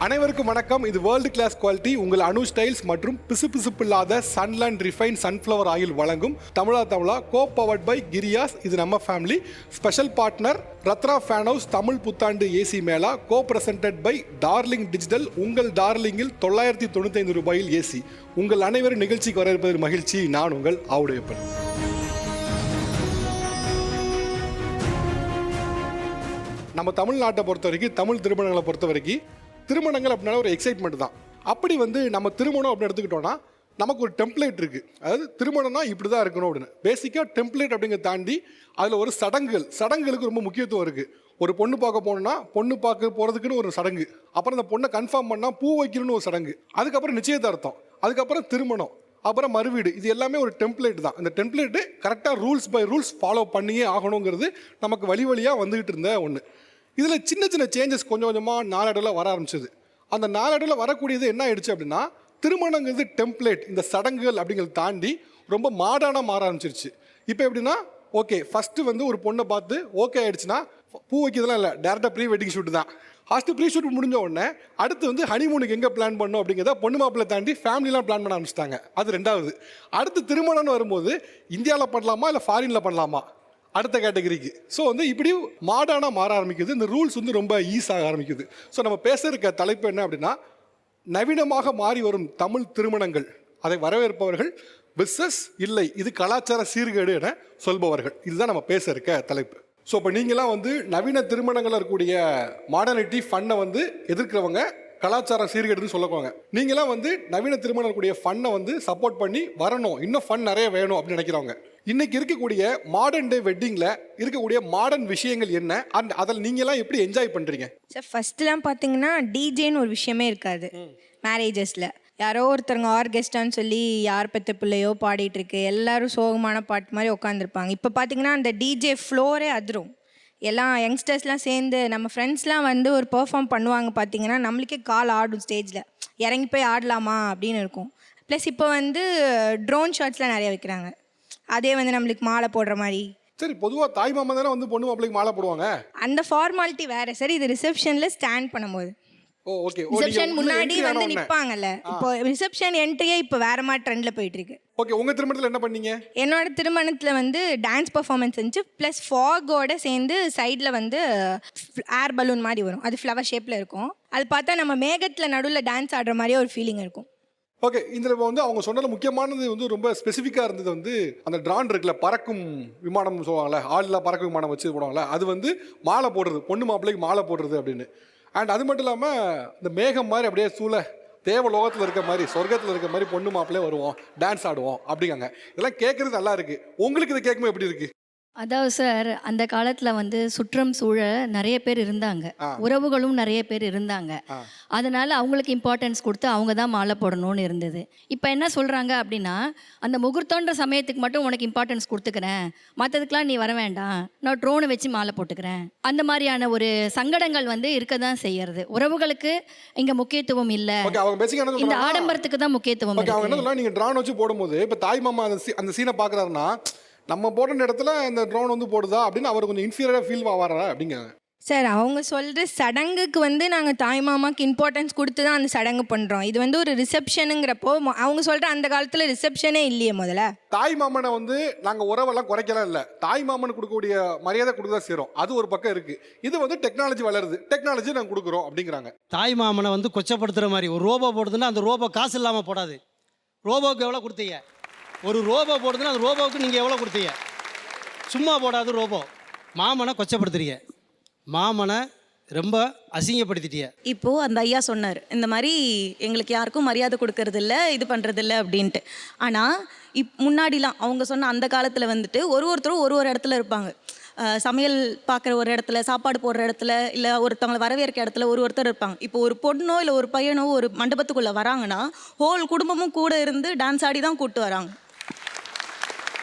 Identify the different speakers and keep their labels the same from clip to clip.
Speaker 1: அனைவருக்கும் வணக்கம். இது வேர்ல்டு கிளாஸ் குவாலிட்டி உங்கள் அணு ஸ்டைல்ஸ் மற்றும் பிசுபிசுப்பில்லாத சன்லேண்ட் ரிஃபைன் சன்ஃப்ளவர் ஆயில் வழங்கும் தமிழா கோ பவர்ட் பை கிரியாஸ். இது நம்ம family. Special partner Ratna Fan House Tamil புத்தாண்டு AC mela. Co presented by Darling Digital. உங்கள் டார்லிங்கில் 995 ரூபாயில் ஏசி. உங்கள் அனைவரும் நிகழ்ச்சிக்கு வர இருப்பதில் மகிழ்ச்சி. நான் உங்கள் ஆவுடையப்பன். நம்ம தமிழ்நாட்டை பொறுத்த வரைக்கும், தமிழ் திருமணங்களை பொறுத்த வரைக்கும், திருமணங்கள் அப்படின்னா ஒரு எக்ஸைட்மெண்ட் தான். அப்படி நம்ம திருமணம் அப்படின்னு எடுத்துக்கிட்டோம்னா நமக்கு ஒரு டெம்ப்ளேட் இருக்குது. அதாவது திருமணம்னா இப்படி தான் இருக்கணும் அப்படின்னு பேசிக்காக டெம்ப்ளேட் அப்படிங்கிறத தாண்டி அதில் ஒரு சடங்குகளுக்கு ரொம்ப முக்கியத்துவம் இருக்குது. ஒரு பொண்ணு பார்க்க போனோம்னா பொண்ணு பார்க்க போகிறதுக்குன்னு ஒரு சடங்கு, அப்புறம் அந்த பொண்ணை கன்ஃபார்ம் பண்ணால் பூ வைக்கணும்னு ஒரு சடங்கு, அதுக்கப்புறம் நிச்சயதார்த்தம், அதுக்கப்புறம் திருமணம், அப்புறம் மறுவீடு. இது எல்லாமே ஒரு டெம்ப்ளேட் தான். இந்த டெம்ப்ளேட்டு கரெக்டாக ரூல்ஸ் பை ரூல்ஸ் ஃபாலோ பண்ணியே ஆகணுங்கிறது நமக்கு வழியாக வந்துக்கிட்டு இருந்த ஒன்று. இதில் சின்ன சின்ன சேஞ்சஸ் கொஞ்சம் கொஞ்சமாக நாளடைவில் வர ஆரம்பிச்சது. அந்த நாளடைவில் வரக்கூடியது என்ன ஆயிடுச்சு அப்படின்னா, திருமணங்கிறது டெம்ப்ளேட், இந்த சடங்குகள் அப்படிங்கிறத தாண்டி ரொம்ப மாடர்னாக மாற ஆரம்பிச்சிருச்சு. இப்போ எப்படின்னா, ஓகே ஃபஸ்ட்டு ஒரு பொண்ணை பார்த்து ஓகே ஆகிடுச்சுன்னா பூ வைக்கிறதுலாம் இல்லை, டேரெக்டாக ப்ரீ வெட்டிங் ஷூட் தான். ஃபஸ்ட்டு ப்ரீ ஷூட் முடிஞ்ச உடனே அடுத்து ஹனிமூனுக்கு எங்கே பிளான் பண்ணணும் அப்படிங்கிறத பொண்ணு மாப்பிள்ளை தாண்டி ஃபேமிலிலாம் பிளான் பண்ண ஆரம்பிச்சிட்டாங்க. அது ரெண்டாவது. அடுத்து திருமணம்னு வரும்போது இந்தியாவில் பண்ணலாமா இல்லை ஃபாரினில் பண்ணலாமா, அடுத்த கேட்டகரிக்கு. ஸோ இப்படி மாடர்னாக மாற ஆரம்பிக்குது. இந்த ரூல்ஸ் ரொம்ப ஈஸாக ஆரம்பிக்குது. ஸோ நம்ம பேசுகிற தலைப்பு என்ன அப்படின்னா, நவீனமாக மாறி வரும் தமிழ் திருமணங்கள், அதை வரவேற்பவர்கள் பிஸ்னஸ் இல்லை இது கலாச்சார சீர்கேடு என சொல்பவர்கள். இதுதான் நம்ம பேச தலைப்பு. ஸோ இப்போ நீங்களாம் நவீன திருமணங்கள் இருக்கக்கூடிய மாடர்னிட்டி ஃபன்னை எதிர்க்கிறவங்க, கலாச்சார சீர்கேடுன்னு சொல்லுவாங்க. நீங்களாம் நவீன திருமணம் இருக்கக்கூடிய ஃபன்னை சப்போர்ட் பண்ணி வரணும், இன்னும் ஃபன் நிறைய வேணும் அப்படின்னு நினைக்கிறவங்க. இன்னைக்கு இருக்கக்கூடிய மாடர்ன் டே வெட்டிங்கில் இருக்கக்கூடிய மாடர்ன் விஷயங்கள் என்ன, அண்ட் அதில் நீங்களாம் எப்படி என்ஜாய் பண்ணுறீங்க?
Speaker 2: சார் ஃபர்ஸ்ட்லாம் பார்த்தீங்கன்னா டிஜேன்னு ஒரு விஷயமே இருக்காது மேரேஜஸில். யாரோ ஒருத்தருங்க ஆர்கெஸ்ட்ரான்னு சொல்லி யார் பெற்ற பிள்ளையோ பாடிட்டு இருக்கு, எல்லாரும் சோகமான பாட்டு மாதிரி உட்காந்துருப்பாங்க. இப்போ பார்த்தீங்கன்னா அந்த டிஜே ஃப்ளோரே அதிரும். எல்லாம் யங்ஸ்டர்ஸ்லாம் சேர்ந்து நம்ம ஃப்ரெண்ட்ஸ்லாம் ஒரு பெர்ஃபார்ம் பண்ணுவாங்க. பார்த்தீங்கன்னா நம்மளுக்கே கால் ஆடும், ஸ்டேஜில் இறங்கி போய் ஆடலாமா அப்படின்னு இருக்கும். ப்ளஸ் இப்போ ட்ரோன் ஷாட்ஸ்லாம் நிறைய வைக்கிறாங்க. அதே நம்மளுக்கு மாலை போடுற மாதிரி.
Speaker 1: சரி, பொதுவாக தாய் மாமா தானே பொண்ணு மாப்பிள்ளைக்கு மாலை போடுவாங்க.
Speaker 2: அந்த ஃபார்மாலிட்டி வேறு சார். இது ரிசப்ஷனில் ஸ்டாண்ட் பண்ணும்போது ரிசப்ஷன் முன்னாடி நிப்பாங்கல்ல. இப்போ ரிசப்ஷன் என்ட்ரியே இப்போ வேற மாதிரி ட்ரெண்ட்ல போயிட்டு இருக்கு.
Speaker 1: ஓகே, உங்க திருமணத்துல என்ன பண்ணீங்க?
Speaker 2: என்னோட திருமணத்துல டான்ஸ் பெர்ஃபார்மன்ஸ் இருந்துச்சு. ப்ளஸ் ஃபாகோட சேர்ந்து சைடில் ஏர் பலூன் மாதிரி வரும், அது ஃப்ளவர் ஷேப்ல இருக்கும். அது பார்த்தா நம்ம மேகத்துல நடுவில் டான்ஸ் ஆடுற மாதிரியே ஒரு ஃபீலிங் இருக்கும்.
Speaker 1: ஓகே, இதில் அவங்க சொன்னது முக்கியமானது ரொம்ப ஸ்பெசிஃபிக்காக இருந்தது அந்த ட்ரான் இருக்குல்ல, பறக்கும் விமானம் சொல்லுவாங்கள்ல, ஆளில் பறக்கும் விமானம் வச்சு போடுவாங்கள்ல, அது மாலை போடுறது, பொண்ணு மாப்பிள்ளைக்கு மாலை போடுறது அப்படின்னு. அண்ட் அது மட்டும் இல்லாமல் இந்த மேகம் மாதிரி அப்படியே தேவலோகத்தில் இருக்க மாதிரி, சொர்க்கத்தில் இருக்க மாதிரி பொண்ணு மாப்பிள்ளையே வருவோம், டான்ஸ் ஆடுவோம் அப்படிங்காங்க. இதெல்லாம் கேட்குறது நல்லா இருக்குது. உங்களுக்கு இதை கேட்கும்போது எப்படி இருக்குது?
Speaker 3: அதாவது சார், அந்த காலத்தில் சுற்றம் சூழ நிறைய பேர் இருந்தாங்க, உறவுகளும் நிறைய பேர் இருந்தாங்க. அதனால அவங்களுக்கு இம்பார்ட்டன்ஸ் கொடுத்து அவங்க தான் மாலை போடணும்னு இருந்தது. இப்போ என்ன சொல்கிறாங்க அப்படின்னா, அந்த முகூர்த்தன்ற சமயத்துக்கு மட்டும் உனக்கு இம்பார்ட்டன்ஸ் கொடுத்துக்கிறேன், மற்றதுக்கெலாம் நீ வர வேண்டாம், நான் ட்ரோனை வச்சு மாலை போட்டுக்கிறேன். அந்த மாதிரியான ஒரு சங்கடங்கள் இருக்க தான் செய்யறது. உறவுகளுக்கு இங்கே முக்கியத்துவம் இல்லை, இந்த ஆடம்பரத்துக்கு தான் முக்கியத்துவம்.
Speaker 1: நீங்கள் ட்ரோன் வச்சு போடும்போது இப்போ தாய் மாமா அந்த சீனை பார்க்குறாருன்னா, நம்ம போடுற இடத்துல இந்த ட்ரோன் போடுதா அப்படின்னு அவர் கொஞ்சம் இன்ஃபீரியராக ஃபீல் ஆவாரா அப்படிங்கிறாங்க.
Speaker 2: சார் அவங்க சொல்கிற சடங்குக்கு நாங்கள் தாய் மாமாவுக்கு இம்பார்ட்டன்ஸ் கொடுத்து தான் அந்த சடங்கு பண்ணுறோம். இது ஒரு ரிசப்ஷனுங்கிறப்போ அவங்க சொல்கிற அந்த காலத்தில் ரிசப்ஷனே இல்லையே. முதல்ல
Speaker 1: தாய் மாமனை நாங்கள் உறவெல்லாம் குறைக்கலாம் இல்லை, தாய் மாமனுக்கு கொடுக்கக்கூடிய மரியாதை கொடுக்க தான் செய்கிறோம். அது ஒரு பக்கம் இருக்குது. இது டெக்னாலஜி வளருது, டெக்னாலஜி நாங்கள் கொடுக்குறோம் அப்படிங்கிறாங்க.
Speaker 4: தாய் மாமனை கொச்சப்படுத்துகிற மாதிரி ஒரு ரோபோ போடுதுன்னா அந்த ரோபோ காசு இல்லாமல் போடாது. ரோபோவுக்கு எவ்வளோ கொடுத்தீங்க? ஒரு ரோபோ போடுதுன்னா அந்த ரோபோவுக்கு நீங்கள் எவ்வளோ கொடுத்தீங்க? சும்மா போடாது ரோபோ. மாமனை கொச்சப்படுத்துறீங்க, மாமனை ரொம்ப அசிங்கப்படுத்திட்டிய.
Speaker 5: இப்போது அந்த ஐயா சொன்னார், இந்த மாதிரி எங்களுக்கு யாருக்கும் மரியாதை கொடுக்கறதில்ல, இது பண்ணுறதில்ல அப்படின்ட்டு. ஆனால் முன்னாடிலாம் அவங்க சொன்ன அந்த காலத்தில் ஒருத்தரும் ஒரு இடத்துல இருப்பாங்க. சமையல் பார்க்குற ஒரு இடத்துல, சாப்பாடு போடுற இடத்துல, இல்லை ஒருத்தவங்களை வரவேற்க இடத்துல ஒருத்தர் இருப்பாங்க. இப்போ ஒரு பொண்ணோ இல்லை ஒரு பையனோ ஒரு மண்டபத்துக்குள்ளே வராங்கன்னா ஹோல் குடும்பமும் கூட இருந்து டான்ஸ் ஆடி தான் கூப்பிட்டு வராங்க.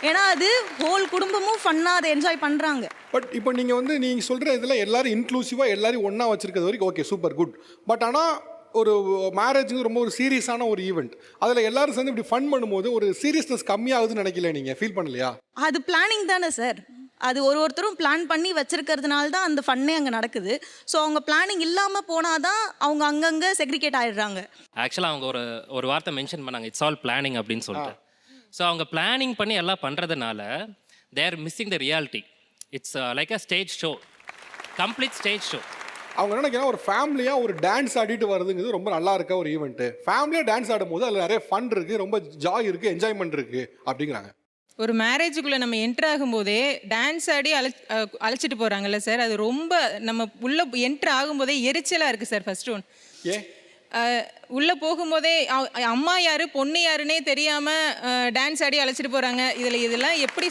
Speaker 5: ஏன்னா அது ஹோல் குடும்பமும் ஃபன்னாக அதை என்ஜாய் பண்ணுறாங்க.
Speaker 1: பட் இப்போ நீங்கள் சொல்கிற இதில் எல்லாரும் இன்க்ளூசிவாக எல்லாரும் ஒன்றா வச்சுருக்கிறது வரைக்கும் ஓகே, சூப்பர் குட். பட் ஆனால் ஒரு மேரேஜுக்கு ரொம்ப ஒரு சீரியஸான ஒரு ஈவெண்ட், அதில் எல்லாரும் சேர்ந்து இப்படி ஃபன் பண்ணும்போது ஒரு சீரியஸ்னஸ் கம்மியாகுதுன்னு நினைக்கல, நீங்கள் ஃபீல் பண்ணலையா?
Speaker 5: அது பிளானிங் தானே சார். அது ஒருத்தரும் பிளான் பண்ணி வச்சிருக்கிறதுனால தான் அந்த ஃபன்னே அங்கே நடக்குது. ஸோ அவங்க பிளானிங் இல்லாமல் போனால் தான் அவங்க அங்கங்கே செக்ரிகேட் ஆயிடுறாங்க.
Speaker 6: ஆக்சுவலாக அவங்க ஒரு வார்த்தை மென்ஷன் பண்ணாங்க, இட்ஸ் ஆல் பிளானிங் அப்படின்னு சொல்லிட்டு. ஸோ அவங்க பிளானிங் பண்ணி எல்லாம் பண்ணுறதுனால they are missing the reality. It's like a stage show, complete stage show.
Speaker 1: அவங்க என்ன நினைக்கிறாங்க, ஒரு ஃபேமிலியாக ஒரு டான்ஸ் ஆடிட்டு வருதுங்கிறது ரொம்ப நல்லா இருக்க ஒரு ஈவெண்ட்டு. ஃபேமிலியாக டான்ஸ் ஆடும்போது அதில் நிறைய ஃபன் இருக்குது, ரொம்ப ஜாய் இருக்குது, என்ஜாய்மெண்ட் இருக்குது அப்படிங்கிறாங்க.
Speaker 7: ஒரு மேரேஜுக்குள்ளே நம்ம என்ட்ரு ஆகும்போதே டான்ஸ் ஆடி அழைச்சிட்டு போகிறாங்கல்ல சார், அது ரொம்ப நம்ம உள்ளே என்ட்ரு ஆகும்போதே எரிச்சலாக இருக்குது சார். ஃபர்ஸ்ட் ஒன், உள்ளே போகும்போதே அம்மா யார் பொண்ணு யாருன்னே தெரியாமல் டான்ஸ் ஆடி அழைச்சிட்டு போகிறாங்க. இதெல்லாம் எப்படி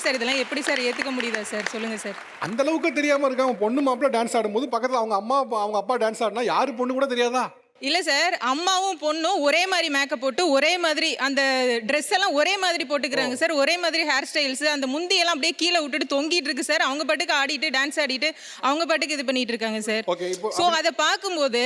Speaker 7: சார் ஏற்றுக்க முடியுதா சார்? சொல்லுங்கள் சார்.
Speaker 1: அந்த அளவுக்கு தெரியாமல் இருக்காங்க. பொண்ணு மாப்பிள்ள டான்ஸ் ஆடும்போது பக்கத்தில் அவங்க அப்பா டான்ஸ் ஆடினா யார் பொண்ணு கூட தெரியாதா?
Speaker 7: இல்லை சார், அம்மாவும் பொண்ணும் ஒரே மாதிரி மேக்கப் போட்டு ஒரே மாதிரி அந்த ட்ரெஸ் எல்லாம் ஒரே மாதிரி போட்டுக்கிறாங்க சார். ஒரே மாதிரி ஹேர் ஸ்டைல்ஸ், அந்த முந்தியெல்லாம் அப்படியே கீழே விட்டுட்டு தொங்கிட்டு இருக்கு சார். அவங்க பாட்டுக்கு ஆடிட்டு டான்ஸ் ஆடிட்டு அவங்க பாட்டுக்கு இது பண்ணிட்டு இருக்காங்க சார். ஸோ அதை பார்க்கும்போது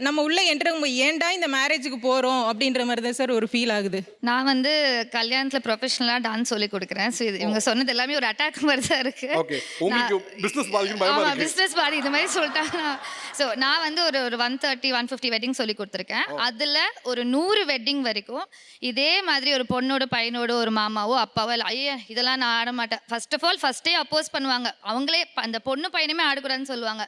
Speaker 7: நம்ம உள்ள என்ட்ரு ஏன்டா இந்த மேரேஜுக்கு போகிறோம் அப்படின்ற மாதிரி தான் சார் ஒரு ஃபீல் ஆகுது.
Speaker 8: நான் வந்து கல்யாணத்தில் ப்ரொஃபஷனலாக டான்ஸ் சொல்லி கொடுக்குறேன். ஸோ இது இவங்க சொன்னது எல்லாமே ஒரு அட்டாக் மாதிரி தான் இருக்கு. பிஸ்னஸ் பாடி இது மாதிரி சொல்லிட்டாங்க. ஸோ நான் வந்து ஒரு 130-150 வெட்டிங் சொல்லி கொடுத்துருக்கேன். அதில் ஒரு 100 வெட்டிங் வரைக்கும் இதே மாதிரி ஒரு பொண்ணோட பையனோட ஒரு மாமாவோ அப்பாவோ இல்லை, ஐயா இதெல்லாம் நான் ஆட மாட்டேன். ஃபர்ஸ்ட் ஆஃப் ஆல் ஃபர்ஸ்டே அப்போஸ் பண்ணுவாங்க. அவங்களே அந்த பொண்ணு பையனுமே ஆடக்கூடாதுன்னு சொல்லுவாங்க.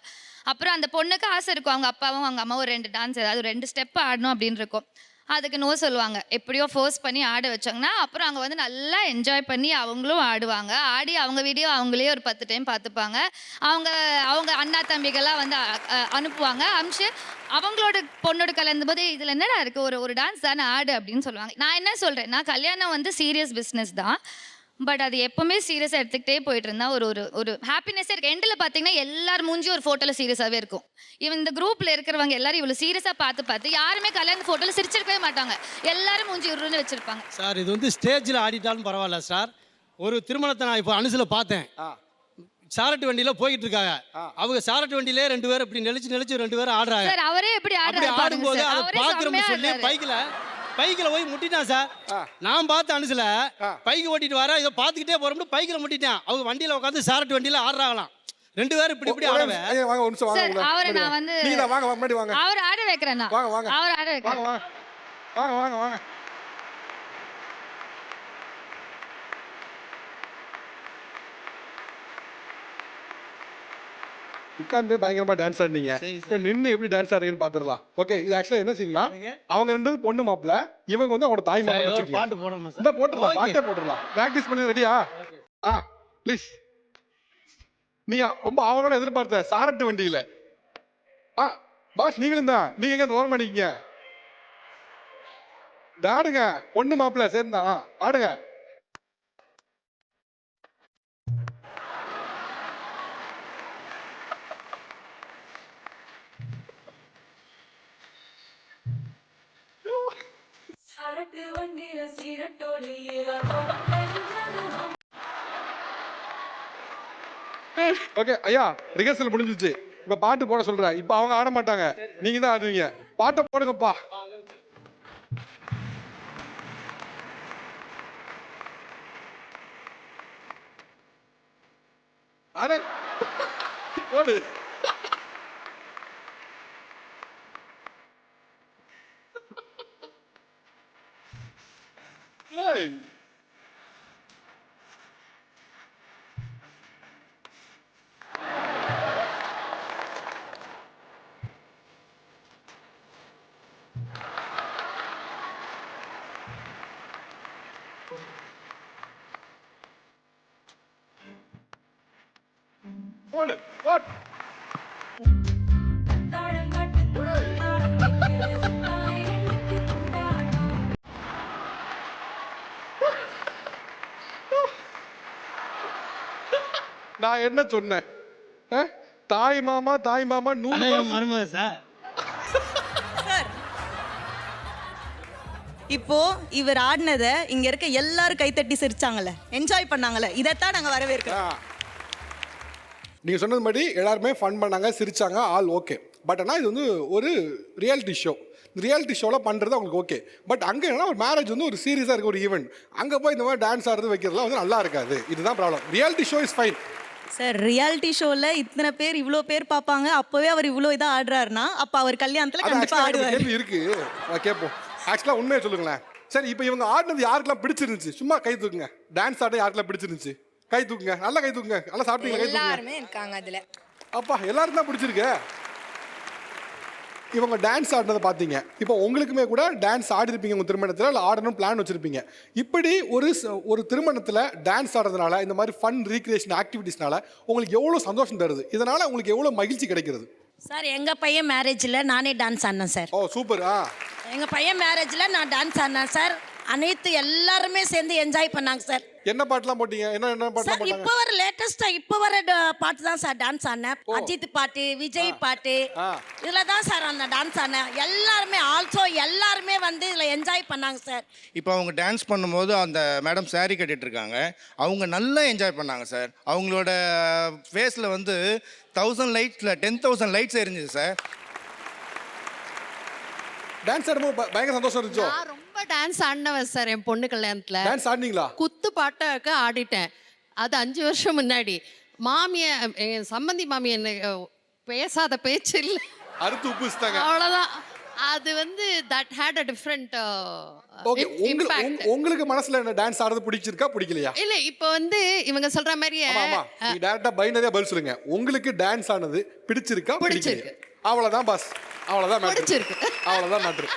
Speaker 8: அப்புறம் அந்த பொண்ணுக்கு ஆசை இருக்கும், அவங்க அப்பாவும் அவங்க அம்மாவும் 2 டான்ஸ் ஏதாவது 2 ஸ்டெப் ஆடணும் அப்படின்னு இருக்கும். அதுக்கு நோ சொல்லுவாங்க. எப்படியோ ஃபோர்ஸ் பண்ணி ஆட வச்சாங்கன்னா அப்புறம் அவங்க வந்து நல்லா என்ஜாய் பண்ணி அவங்களும் ஆடுவாங்க. ஆடி அவங்க வீடியோ அவங்களே ஒரு 10 டைம் பார்த்துப்பாங்க. அவங்க அண்ணா தம்பிகள்லாம் வந்து அனுப்புவாங்க. அமிச்சு அவங்களோட பொண்ணோட கலந்து போது இதில் என்னடா இருக்குது, ஒரு டான்ஸ் தானே ஆடு அப்படின்னு சொல்லுவாங்க. நான் என்ன சொல்கிறேன்னா, கல்யாணம் வந்து சீரியஸ் பிஸ்னஸ் தான். பட் அது எப்பவுமே சீரியஸாக எடுத்துக்கிட்டே போயிட்டு இருந்தால் ஒரு ஹாப்பினஸ்ஸே இருக்குது. எண்டில் பார்த்தீங்கன்னா எல்லாரும் மூஞ்சி ஒரு ஃபோட்டோவில் சீரியஸாகவே இருக்கும். இவன் இந்த குரூப்பில் இருக்கிறவங்க எல்லாரும் இவ்வளோ சீரியஸாக பார்த்து யாருமே கல்யாண ஃபோட்டோவில் சிரிச்சிருக்கவே மாட்டாங்க. எல்லாரும் மூஞ்சி உருன்னு வச்சுருப்பாங்க.
Speaker 4: சார் இது வந்து ஸ்டேஜில் ஆடிட்டாலும் பரவாயில்ல சார். ஒரு திருமணத்தை நான் இப்போ அனுசில் பார்த்தேன். சாரட்டு வண்டியில் போய்கிட்டு இருக்காங்க. அவங்க சாரட்டு வண்டியிலே 2 பேர் இப்படி நெளிச்சு 2 பேர் ஆடுறாங்க.
Speaker 8: சார் அவரே எப்படி
Speaker 4: ஆடும்போது அதை பார்க்குறோம்னு சொல்லி பைக்கில் போய் முட்டிட்டான் சார். நான் பார்த்து அனுசல பைக்கு ஓட்டிட்டு வர இதை பார்த்துக்கிட்டே போறோம்னு பைக்கில் முட்டிட்டான். அவங்க வண்டியில் உட்காந்து சாரட்டு வண்டியில் ஆடுறாங்களாம். 2 பேரும் இப்படி ஆடுவேன்.
Speaker 8: அவரை நான் வந்து அவர் ஆட வைக்கிறேன். அவர் ஆட வைக்கிறேன்.
Speaker 1: வாங்க உட்காந்து பயங்கரமா டான்ஸ் ஆடுனீங்க. நின்று எப்படி டான்ஸ் ஆடுறீங்கன்னு பாத்துடலாம். ஓகே, இது ஆக்சுவலா என்ன செய்யலாம், அவங்க 2 பொண்ணு மாப்பிள்ள, இவங்க வந்து அவங்களோட தாய் மாப்பிள்ள. பாட்டு போடணும். இந்த போட்டுடலாம், பாட்டே போட்டுடலாம். பிராக்டிஸ் பண்ணி ரெடியா? ப்ளீஸ். நீ ரொம்ப அவங்களோட எதிர்பார்த்த சாரட்டு வண்டியில பாஸ் நீங்களும் தான். நீங்க எங்க ஓரம் பண்ணிக்கீங்க. ஆடுங்க, பொண்ணு மாப்பிள்ள சேர்ந்தா ஆடுங்க. ஓகே ஐயா, ரிஹர்சல் முடிஞ்சிச்சு. இப்ப பாட்டு போட சொல்றேன். இப்ப அவங்க ஆட மாட்டாங்க, நீங்க தான் ஆடுவீங்க. பாட்டை போடுங்கப்பா. அட போடு. What? நான் என்ன சொன்னேன்? தாய் மாமா 100
Speaker 4: மருமக சார்.
Speaker 5: இப்போ இவர் ஆடினதை இங்க இருக்க எல்லாரும் கைத்தட்டி சிரிச்சாங்கல்ல, என்ஜாய் பண்ணாங்கல்ல, இதைத்தான் நாங்க வரவேற்கிறோம்.
Speaker 1: நீங்க சொன்னது மாதிரி எல்லாருமே ஃபன் பண்ணாங்க, சிரிச்சாங்க, ஆல் ஓகே. பட் ஆனால் இது வந்து ஒரு ரியாலிட்டி ஷோ. ரியாலிட்டி ஷோவில் பண்ணுறது அவங்களுக்கு ஓகே. பட் அங்கே என்ன, ஒரு மேரேஜ் வந்து ஒரு சீரியஸாக இருக்க ஒரு ஈவெண்ட். அங்கே போய் இந்த மாதிரி டான்ஸ் ஆடுறது வைக்கிறதுலாம் வந்து நல்லா இருக்காது. இதுதான் problem. Reality show is fine.
Speaker 5: Sir reality ஷோவில் இத்தனை பேர் இவ்வளோ பேர் பார்ப்பாங்க, அப்போவே அவர் இவ்வளோ இதாக ஆடுறாருன்னா அப்போ அவர் கல்யாணத்தில்
Speaker 1: அது
Speaker 5: கண்டிப்பாக
Speaker 1: actually எனக்கு
Speaker 5: ஆடுவார்.
Speaker 1: கேள்வி இருக்கு, கேட்போம். ஆக்சுவலாக உண்மையை சொல்லுங்களேன். சரி, இப்போ இவங்க ஆடினது யாருக்கெல்லாம் பிடிச்சிருந்துச்சு? சும்மா கை தூக்குங்க. டான்ஸ் ஆட யாருக்கெல்லாம் பிடிச்சிருந்துச்சு? கை தூக்குங்க, நல்லா கை தூக்குங்க. நல்லா சாப்பிட்டீங்க, கை தூக்குங்க.
Speaker 2: எல்லாருமே இருக்காங்க அதில்.
Speaker 1: அப்பா, எல்லாரும் தான் பிடிச்சிருக்கு. இவங்க டான்ஸ் ஆடினதை பார்த்தீங்க. இப்போ உங்களுக்குமே கூட டான்ஸ் ஆடிருப்பீங்க உங்கள் திருமணத்தில், இல்லை ஆடணும் பிளான் வச்சுருப்பீங்க. இப்படி ஒரு திருமணத்தில் டான்ஸ் ஆடுறதுனால, இந்த மாதிரி ஃபன் ரீக்ரியேஷன் ஆக்டிவிட்டீஸ்னால உங்களுக்கு எவ்வளோ சந்தோஷம் தருது? இதனால் உங்களுக்கு எவ்வளோ மகிழ்ச்சி கிடைக்கிறது?
Speaker 9: சார் எங்கள் பையன் மேரேஜில் நானே டான்ஸ் ஆடினேன் சார்.
Speaker 1: ஓ சூப்பர்.
Speaker 9: எங்கள் பையன் மேரேஜில் நான் டான்ஸ் ஆடினேன் சார். அனைத்து எல்லாருமே சேர்ந்து என்ஜாய் பண்ணாங்க சார்.
Speaker 1: என்ன பாட்டுலாம் போட்டீங்க? என்ன பாட்டுலாம்
Speaker 9: சார்
Speaker 1: போட்டாங்க?
Speaker 9: இப்போ வர லேட்டஸ்ட்டாக இப்போ வர பாட்டு தான் சார் டான்ஸ் ஆடினேன். அஜித் பாட்டு, விஜய் பாட்டு, இதில் தான் சார் அந்த டான்ஸ் ஆடினேன். எல்லாருமே ஆல்சோ எல்லாருமே வந்து இதில் என்ஜாய் பண்ணாங்க சார்.
Speaker 10: இப்போ அவங்க டான்ஸ் பண்ணும்போது அந்த மேடம் saree கட்டிட்டு இருக்காங்க, அவங்க நல்லா என்ஜாய் பண்ணாங்க சார். அவங்களோட ஃபேஸில் வந்து 1000 லைட்ஸில் 10,000 லைட்ஸ் எரிஞ்சுது சார்.
Speaker 1: டான்ஸ் ஆடும்போது பயங்கர சந்தோஷம் இருந்துச்சோ?
Speaker 11: நான் ரொம்ப டான்ஸ் ஆடினவன் சார் என் பொண்ணு கல்யாணத்துல.
Speaker 1: டான்ஸ் ஆடினீங்களா?
Speaker 11: குத்து பாட்டாக்க ஆடிட்டேன். அது 5 வருஷம் முன்னாடி. மாமிய என் சம்பந்தி மாமி என்ன பேசாத பேச்சு இல்லை,
Speaker 1: அறுத்து உப்பு வச்சுட்டாங்க.
Speaker 11: அவ்வளோதான். அது வந்து that had a different
Speaker 1: okay,
Speaker 11: impact.
Speaker 1: உங்களுக்கு மனசுல என்ன டான்ஸ் ஆடுறது பிடிச்சிருக்கா பிடிக்கலையா?
Speaker 11: இல்லை இப்போ வந்து இவங்க சொல்ற மாதிரியே
Speaker 1: ஆமா, நீ டைரக்டா பைனரியா பதில் சொல்லுங்க. உங்களுக்கு டான்ஸ் ஆனது பிடிச்சிருக்கா
Speaker 11: பிடிச்சிருக்கு.
Speaker 1: பிடிக்கலையா? அவ்வளவுதான் பாஸ், அவ்வளவுதான் மேட்ரு.
Speaker 11: பிடிச்சிருக்கு.
Speaker 1: அவ்வளவுதான் மேட்ரு.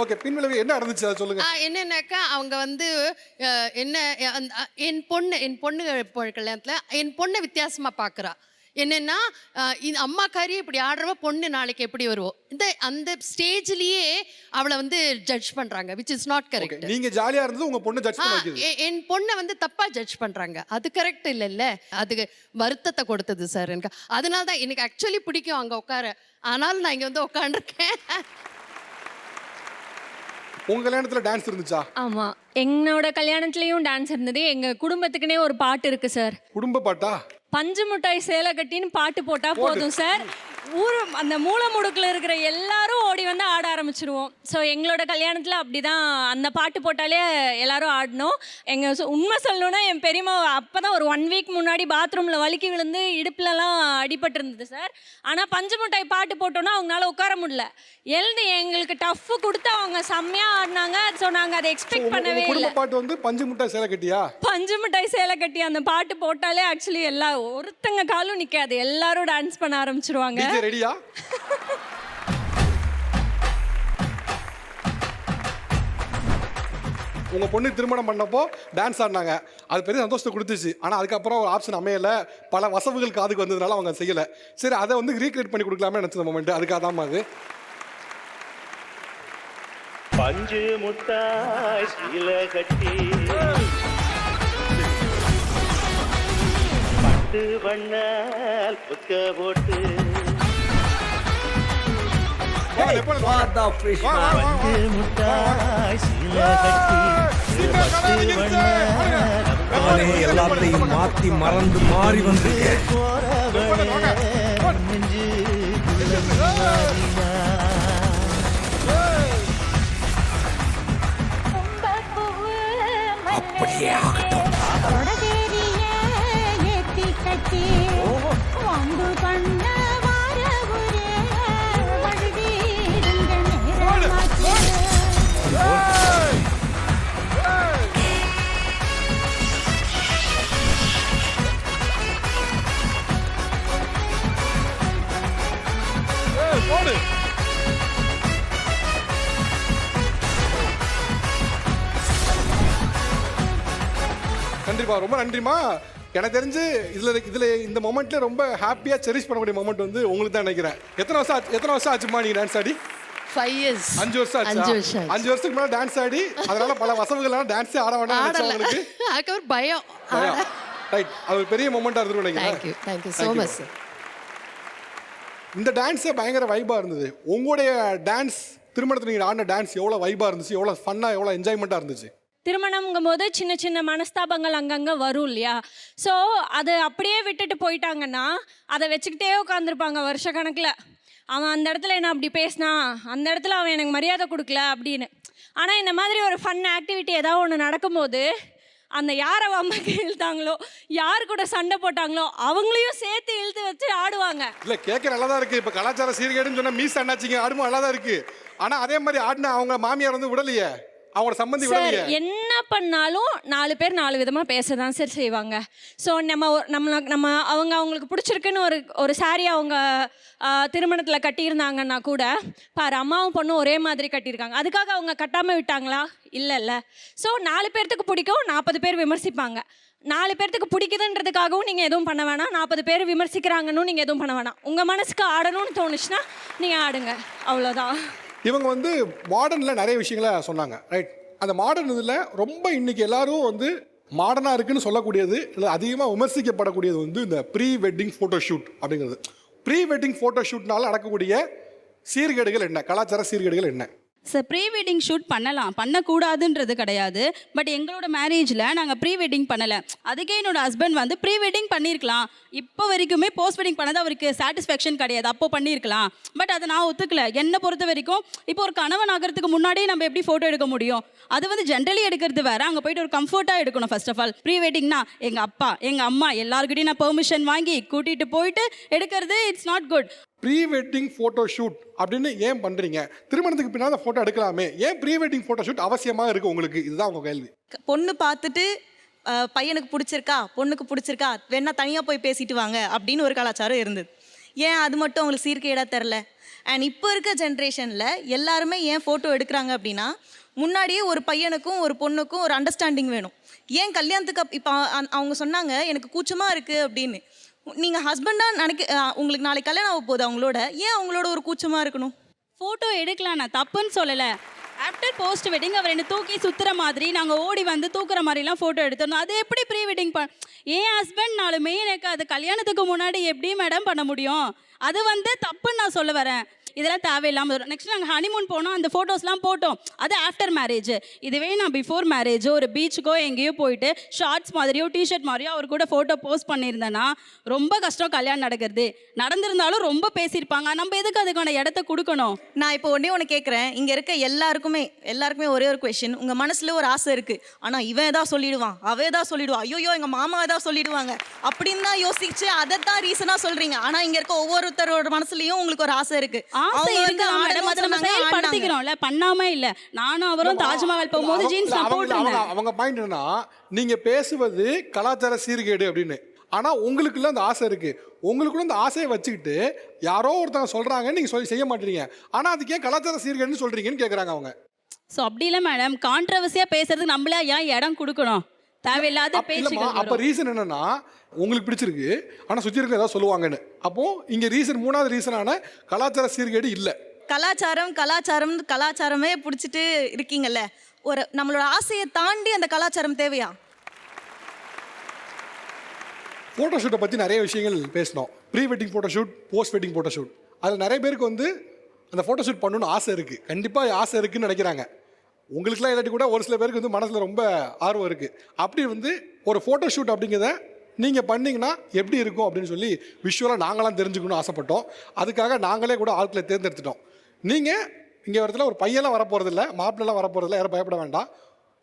Speaker 1: ஓகே, பின்விளைவு என்ன நடந்துச்சு அதை சொல்லுங்க.
Speaker 11: என்னன்னாக்கா அவங்க வந்து என்ன என் பொண்ணு கல்யாணத்தில் என் பொண்ணை வித்தியாசமாக பார்க்குறா. என்னென்னா இந்த அம்மாக்காரி இப்படி ஆடுறவ பொண்ணு நாளைக்கு எப்படி வருவோம், அந்த ஸ்டேஜ்லேயே அவளை வந்து ஜட்ஜ் பண்ணுறாங்க, விச் இஸ் நாட் கரெக்ட்.
Speaker 1: நீங்க ஜாலியா இருந்தது உங்க பொண்ணு ஜட்ஜ் பண்ண வைக்குது.
Speaker 11: என் பொண்ணை வந்து தப்பாக ஜட்ஜ் பண்ணுறாங்க, அது கரெக்ட் இல்லைல்ல. அதுக்கு வருத்தத்தை கொடுத்தது சார் எனக்கு. அதனால தான் எனக்கு ஆக்சுவலி பிடிக்கும் அங்கே உட்கார, ஆனாலும் நான் இங்கே வந்து உட்காந்துருக்கேன்.
Speaker 1: உங்க கல்யாணத்துல டான்ஸ் இருந்துச்சா?
Speaker 12: ஆமா, என்னோட கல்யாணத்துலயும் டான்ஸ் இருந்தது. எங்க குடும்பத்துக்குனே ஒரு பாட்டு இருக்கு சார்.
Speaker 1: குடும்ப பாட்டா?
Speaker 12: பஞ்சு மிட்டாய் சேலை கட்டின்னு பாட்டு போட்டா போதும் சார், ஊர் அந்த மூல முடுக்கில் இருக்கிற எல்லாரும் ஓடி வந்து ஆட ஆரம்பிச்சிருவோம். ஸோ எங்களோட கல்யாணத்தில் அப்படி தான், அந்த பாட்டு போட்டாலே எல்லாரும் ஆடணும். எங்கள் உண்மை சொல்லணுன்னா என் பெரியம்மா அப்போ தான் ஒரு 1 வீக் முன்னாடி பாத்ரூமில் வலிக்கி விழுந்து இடுப்புலலாம் அடிபட்டு இருந்தது சார். ஆனால் பஞ்சு மிட்டாய் பாட்டு போட்டோன்னா அவங்களால உட்கார முடியல, எழுந்து எங்களுக்கு டஃப்பு கொடுத்து அவங்க செம்மையாக ஆடினாங்க. ஸோ நாங்கள் அதை எக்ஸ்பெக்ட் பண்ணவே இல்லை.
Speaker 1: குடும்ப பாட்டு வந்து பஞ்சு மிட்டாய் சேலை கட்டியா?
Speaker 12: பஞ்சு மிட்டாய் சேலை கட்டி அந்த பாட்டு போட்டாலே ஆக்சுவலி எல்லாம் ஒருத்தங்க காலும் நிற்காது, எல்லாரும் டான்ஸ் பண்ண ஆரம்பிச்சிருவாங்க.
Speaker 1: ரெடியா? உங்க பொண்ணு திருமணம் பண்ணப்போ டான்ஸ் ஆடினாங்க, அது பெரிய சந்தோஷத்தை கொடுத்துச்சு. ஆனால் அதுக்கப்புறம் ஒரு ஆப்ஷன் அமையல, பல வசவுகள் காதுக்கு வந்ததுனால அவங்க செய்யலை. சரி, அதை வந்து ரீக்ரியேட் பண்ணி கொடுக்கலாமே நினச்சது மொமெண்ட், அதுக்காக தான் அது.
Speaker 13: பஞ்சு முட்டாய் சீலை கட்டி பட்டு வண்ணால் புக்க போட்டு பஞ்சு முட்டாய் சீலை கட்டி பட்டு வண்ணால்
Speaker 14: எல்லாத்தையும் மாத்தி மறந்து மாறி வந்து
Speaker 13: நெஞ்சு
Speaker 14: அப்படியே ஆகட்டும்.
Speaker 1: நன்றிப்பா, ரொம்ப நன்றிமா. எனக்கு தெரிஞ்சு இதுல இந்த மொமெண்ட்ல ரொம்ப ஹாப்பியா செரிஷ் பண்ணக்கூடிய மொமெண்ட் வந்து உங்களுக்கு தான் நினைக்கிறேன். எத்தனை வருஷம் ஆச்சுமா நீங்க டான்ஸ் ஆடி?
Speaker 11: 5 years.
Speaker 1: 5 வருஷம் ஆச்சு. 5 வருஷத்துக்கு மேல டான்ஸ் ஆடி அதனால பல வசவுகள்லாம் டான்ஸே ஆட வேண்டாம் நினைச்சவங்களுக்கு
Speaker 11: அதுக்கு பயம்.
Speaker 1: ரைட், அது ஒரு பெரிய மொமெண்டா இருந்துரும் நினைக்கிறேன்.
Speaker 11: Thank you so much sir.
Speaker 1: இந்த டான்ஸே பயங்கர வைபா இருந்தது. உங்களுடைய டான்ஸ் திருமணத்துல நீங்க ஆடின டான்ஸ் எவ்வளவு வைபா இருந்துச்சு, எவ்வளவு ஃபன்னா, எவ்வளவு என்ஜாய்மெண்டா இருந்துச்சு?
Speaker 12: திருமணம்ங்கும் போது சின்ன சின்ன மனஸ்தாபங்கள் அங்கங்கே வரும் இல்லையா? ஸோ அது அப்படியே விட்டுட்டு போயிட்டாங்கன்னா அதை வச்சுக்கிட்டே உட்காந்துருப்பாங்க வருஷ கணக்கில். அவன் அந்த இடத்துல என்ன அப்படி பேசினான், அந்த இடத்துல அவன் எனக்கு மரியாதை கொடுக்கல அப்படின்னு. ஆனால் இந்த மாதிரி ஒரு ஃபன் ஆக்டிவிட்டி ஏதாவது ஒன்று நடக்கும்போது அந்த யாரை வம்பக்கு இழுத்தாங்களோ யார் கூட சண்டை போட்டாங்களோ அவங்களையும் சேர்த்து இழுத்து வச்சு ஆடுவாங்க.
Speaker 1: இல்ல கேட்க நல்லா தான் இருக்கு. இப்ப கலாச்சார சீர்கேடுன்னு சொன்னா மீஸ் அண்ணாச்சிங்க ஆடுமோ நல்லா தான் இருக்கு. ஆனா அதே மாதிரி ஆடின அவங்க மாமியார் வந்து விடலையே, அவங்களோட சம்பந்தி
Speaker 12: சார்
Speaker 1: விடலையே.
Speaker 12: என்ன பண்ணாலும் 4 பேர் 4 விதமாக பேச தான் சார் செய்வாங்க. ஸோ நம்ம அவங்களுக்கு பிடிச்சிருக்குன்னு ஒரு சாரி அவங்க திருமணத்தில் கட்டியிருந்தாங்கன்னா கூட பாரு அம்மாவும் பொண்ணும் ஒரே மாதிரி கட்டியிருக்காங்க, அதுக்காக அவங்க கட்டாமல் விட்டாங்களா? இல்லை. ஸோ 4 பேர்த்துக்கு பிடிக்கும், 40 பேர் விமர்சிப்பாங்க. 4 பேர்த்துக்கு பிடிக்குதுன்றதுக்காகவும் நீங்கள் எதுவும் பண்ண வேணாம், 40 பேர் விமர்சிக்கிறாங்கன்னு நீங்கள் எதுவும் பண்ண வேணாம். உங்கள் மனசுக்கு ஆடணும்னு தோணுச்சுன்னா நீங்கள் ஆடுங்க, அவ்வளோதான்.
Speaker 1: இவங்க வந்து மாடர்னில் நிறைய விஷயங்களை சொன்னாங்க, ரைட்? அந்த மாடர்ன் இதில் ரொம்ப இன்னைக்கு எல்லாரும் வந்து மாடர்னாக இருக்குன்னு சொல்லக்கூடியது இல்லை அதிகமாக விமர்சிக்கப்படக்கூடியது வந்து இந்த ப்ரீ வெட்டிங் ஃபோட்டோ ஷூட் அப்படிங்கிறது. ப்ரீ வெட்டிங் ஃபோட்டோ ஷூட்னால நடக்கக்கூடிய சீர்கேடுகள் என்ன, கலாச்சார சீர்கேடுகள் என்ன?
Speaker 15: சார் ப்ரீ வெட்டிங் ஷூட் பண்ணக்கூடாதுன்றது கிடையாது. பட் எங்களோட மேரேஜில் நாங்கள் ப்ரீ வெட்டிங் பண்ணலை. அதுக்கே என்னோட ஹஸ்பண்ட் வந்து ப்ரீ வெட்டிங் பண்ணியிருக்கலாம், இப்போ வரைக்குமே போஸ்ட் வெட்டிங் பண்ணது அவருக்கு சாட்டிஸ்ஃபேக்ஷன் கிடையாது, அப்போ பண்ணியிருக்கலாம். பட் அதை நான் ஒத்துக்கல. என்னை பொறுத்த வரைக்கும் இப்போ ஒரு கணவன் ஆகிறதுக்கு முன்னாடியே நம்ம எப்படி ஃபோட்டோ எடுக்க முடியும்? அது வந்து ஜென்ரலி எடுக்கிறது வேறு, அங்கே போயிட்டு ஒரு கம்ஃபர்ட்டாக எடுக்கணும். ஃபர்ஸ்ட் ஆஃப் ஆல் ப்ரீ வெட்டிங்னா எங்கள் அப்பா எங்கள் அம்மா எல்லாருக்கிட்டையும் நான் பெர்மிஷன் வாங்கி கூட்டிகிட்டு போயிட்டு எடுக்கிறது it's not good.
Speaker 1: Pre wedding photo shoot அப்படின்னு ஏன் பண்ணுறீங்க? திருமணத்துக்கு பின்னால் ஃபோட்டோ எடுக்கலாமே, ஏன் ப்ரீ வெட்டிங் ஃபோட்டோ ஷூட் அவசியமாக இருக்குது உங்களுக்கு? இதுதான் உங்கள் கேள்வி.
Speaker 5: பொண்ணு பார்த்துட்டு பையனுக்கு பிடிச்சிருக்கா பொண்ணுக்கு பிடிச்சிருக்கா வேணா தனியாக போய் பேசிட்டு வாங்க அப்படின்னு ஒரு கலாச்சாரம் இருந்தது. ஏன் அது மட்டும் அவங்களுக்கு சீர்கேடாக தெரில? அண்ட் இப்போ இருக்க ஜென்ரேஷனில் எல்லாருமே ஏன் ஃபோட்டோ எடுக்கிறாங்க அப்படின்னா, முன்னாடியே ஒரு பையனுக்கும் ஒரு பொண்ணுக்கும் ஒரு அண்டர்ஸ்டாண்டிங் வேணும். ஏன் கல்யாணத்துக்கு இப்போ அவங்க சொன்னாங்க எனக்கு கூச்சமாக இருக்குது அப்படின்னு. நீங்கள் ஹஸ்பண்டாக உங்களுக்கு நாளைக்கு கல்யாணம் ஆக போகுது அவங்களோட, ஏன் அவங்களோட ஒரு கூச்சமாக இருக்கணும்?
Speaker 15: ஃபோட்டோ எடுக்கலாம், நான் தப்புன்னு சொல்லலை. ஆஃப்டர் போஸ்ட் வெட்டிங் அவர் என்னை தூக்கி சுற்றுற மாதிரி நாங்கள் ஓடி வந்து தூக்குற மாதிரிலாம் ஃபோட்டோ எடுத்துடணும். அது எப்படி ப்ரீ வெட்டிங் என் ஹஸ்பண்ட்னாலுமே எனக்கு அது கல்யாணத்துக்கு முன்னாடி எப்படி மேடம் பண்ண முடியும்? அது வந்து தப்புன்னு நான் சொல்ல வரேன். இதெல்லாம் தேவையில்லாமல் வரும். நெக்ஸ்ட் நாங்கள் ஹனிமூன் போனோம், அந்த ஃபோட்டோஸ்லாம் போட்டோம், அது ஆஃப்டர் மேரேஜ். இதுவே நான் பிஃபோர் மேரேஜ் ஒரு பீச்சுக்கோ எங்கேயோ போயிட்டு ஷார்ட்ஸ் மாதிரியோ டிஷர்ட் மாதிரியோ அவர் கூட ஃபோட்டோ போஸ்ட் பண்ணியிருந்தேன்னா ரொம்ப கஷ்டம் கல்யாணம் நடக்கிறது. நடந்திருந்தாலும் ரொம்ப பேசியிருப்பாங்க, நம்ம எதுக்கு அதுக்கான இடத்த கொடுக்கணும்?
Speaker 5: நான் இப்போ ஒன்று கேட்குறேன், இங்கே இருக்க எல்லாருக்குமே ஒரே ஒரு கொஷின். உங்கள் மனசில் ஒரு ஆசை இருக்குது, ஆனால் இவன் எதாவது சொல்லிடுவான், அவன் எதாவது சொல்லிடுவான், ஐயோ எங்கள் மாமா எதாவது சொல்லிடுவாங்க அப்படின்னு தான் யோசிச்சு அதை தான் ரீசனாக சொல்கிறீங்க. ஆனால் இங்கே இருக்க ஒவ்வொருத்தரோட மனசுலையும் உங்களுக்கு ஒரு ஆசை இருக்குது.
Speaker 15: பண்ணாம இல்ல, நானும் அவரும் தாஜ்மஹால் போகும்போது ஜீன்ஸ்
Speaker 1: அவங்க பாயிண்ட் என்னன்னா, நீங்க பேசுவது கலாச்சார சீர்கேடு அப்படின்னு. ஆனா உங்களுக்குள்ள அந்த ஆசை இருக்கு, உங்களுக்குள்ள அந்த ஆசையை வச்சுக்கிட்டு யாரோ ஒருத்தவங்க சொல்றாங்க, நீங்க செய்ய மாட்டீங்க. ஆனா அதுக்கு ஏன் கலாச்சார சீர்கேடுன்னு சொல்றீங்கன்னு கேக்குறாங்க அவங்க.
Speaker 15: ஸோ அப்படி இல்லை மேடம், கான்ட்ரவர்சியா பேசுறதுக்கு நம்மளே ஏன் இடம் கொடுக்கணும்? தேவையில்லாத பேச்சுகள்.
Speaker 1: அப்ப ரீசன் என்னன்னா, உங்களுக்கு பிடிச்சிருக்கு ஆனா சுத்தி இருக்க ஏதாவது சொல்லுவாங்கன்னு. அப்போ இங்க ரீசன், மூணாவது ரீசனான கலாச்சார சீர்கேடு இல்ல.
Speaker 5: கலாச்சாரமே பிடிச்சிட்டு இருக்கீங்கல்ல, ஒரு நம்மளோட ஆசையை தாண்டி அந்த கலாச்சாரம் தேவையா?
Speaker 1: ஃபோட்டோ ஷூட்டை பற்றி நிறைய விஷயங்கள் பேசினோம். Pre wedding photo shoot, post wedding photo shoot. அதில் நிறைய பேருக்கு வந்து அந்த ஃபோட்டோ ஷூட் பண்ணணும்னு ஆசை இருக்குது, கண்டிப்பாக ஆசை இருக்குதுன்னு நினைக்கிறாங்க. உங்களுக்குலாம் இல்லாட்டி கூட ஒரு சில பேருக்கு வந்து மனசில் ரொம்ப ஆர்வம் இருக்குது. அப்படி வந்து ஒரு ஃபோட்டோ ஷூட் அப்படிங்கிறத நீங்கள் பண்ணிங்கன்னா எப்படி இருக்கும் அப்படின்னு சொல்லி விஷுவலாக நாங்களாம் தெரிஞ்சுக்கணும்னு ஆசைப்பட்டோம். அதுக்காக நாங்களே கூட ஆட்களை தேர்ந்தெடுத்துட்டோம். நீங்கள் இங்கே இடத்துல ஒரு பையெல்லாம் வரப்போகிறதில்ல, மாப்பிள்ளெல்லாம் வரப்போகிறதில்ல, யாரும் பயப்பட வேண்டாம்.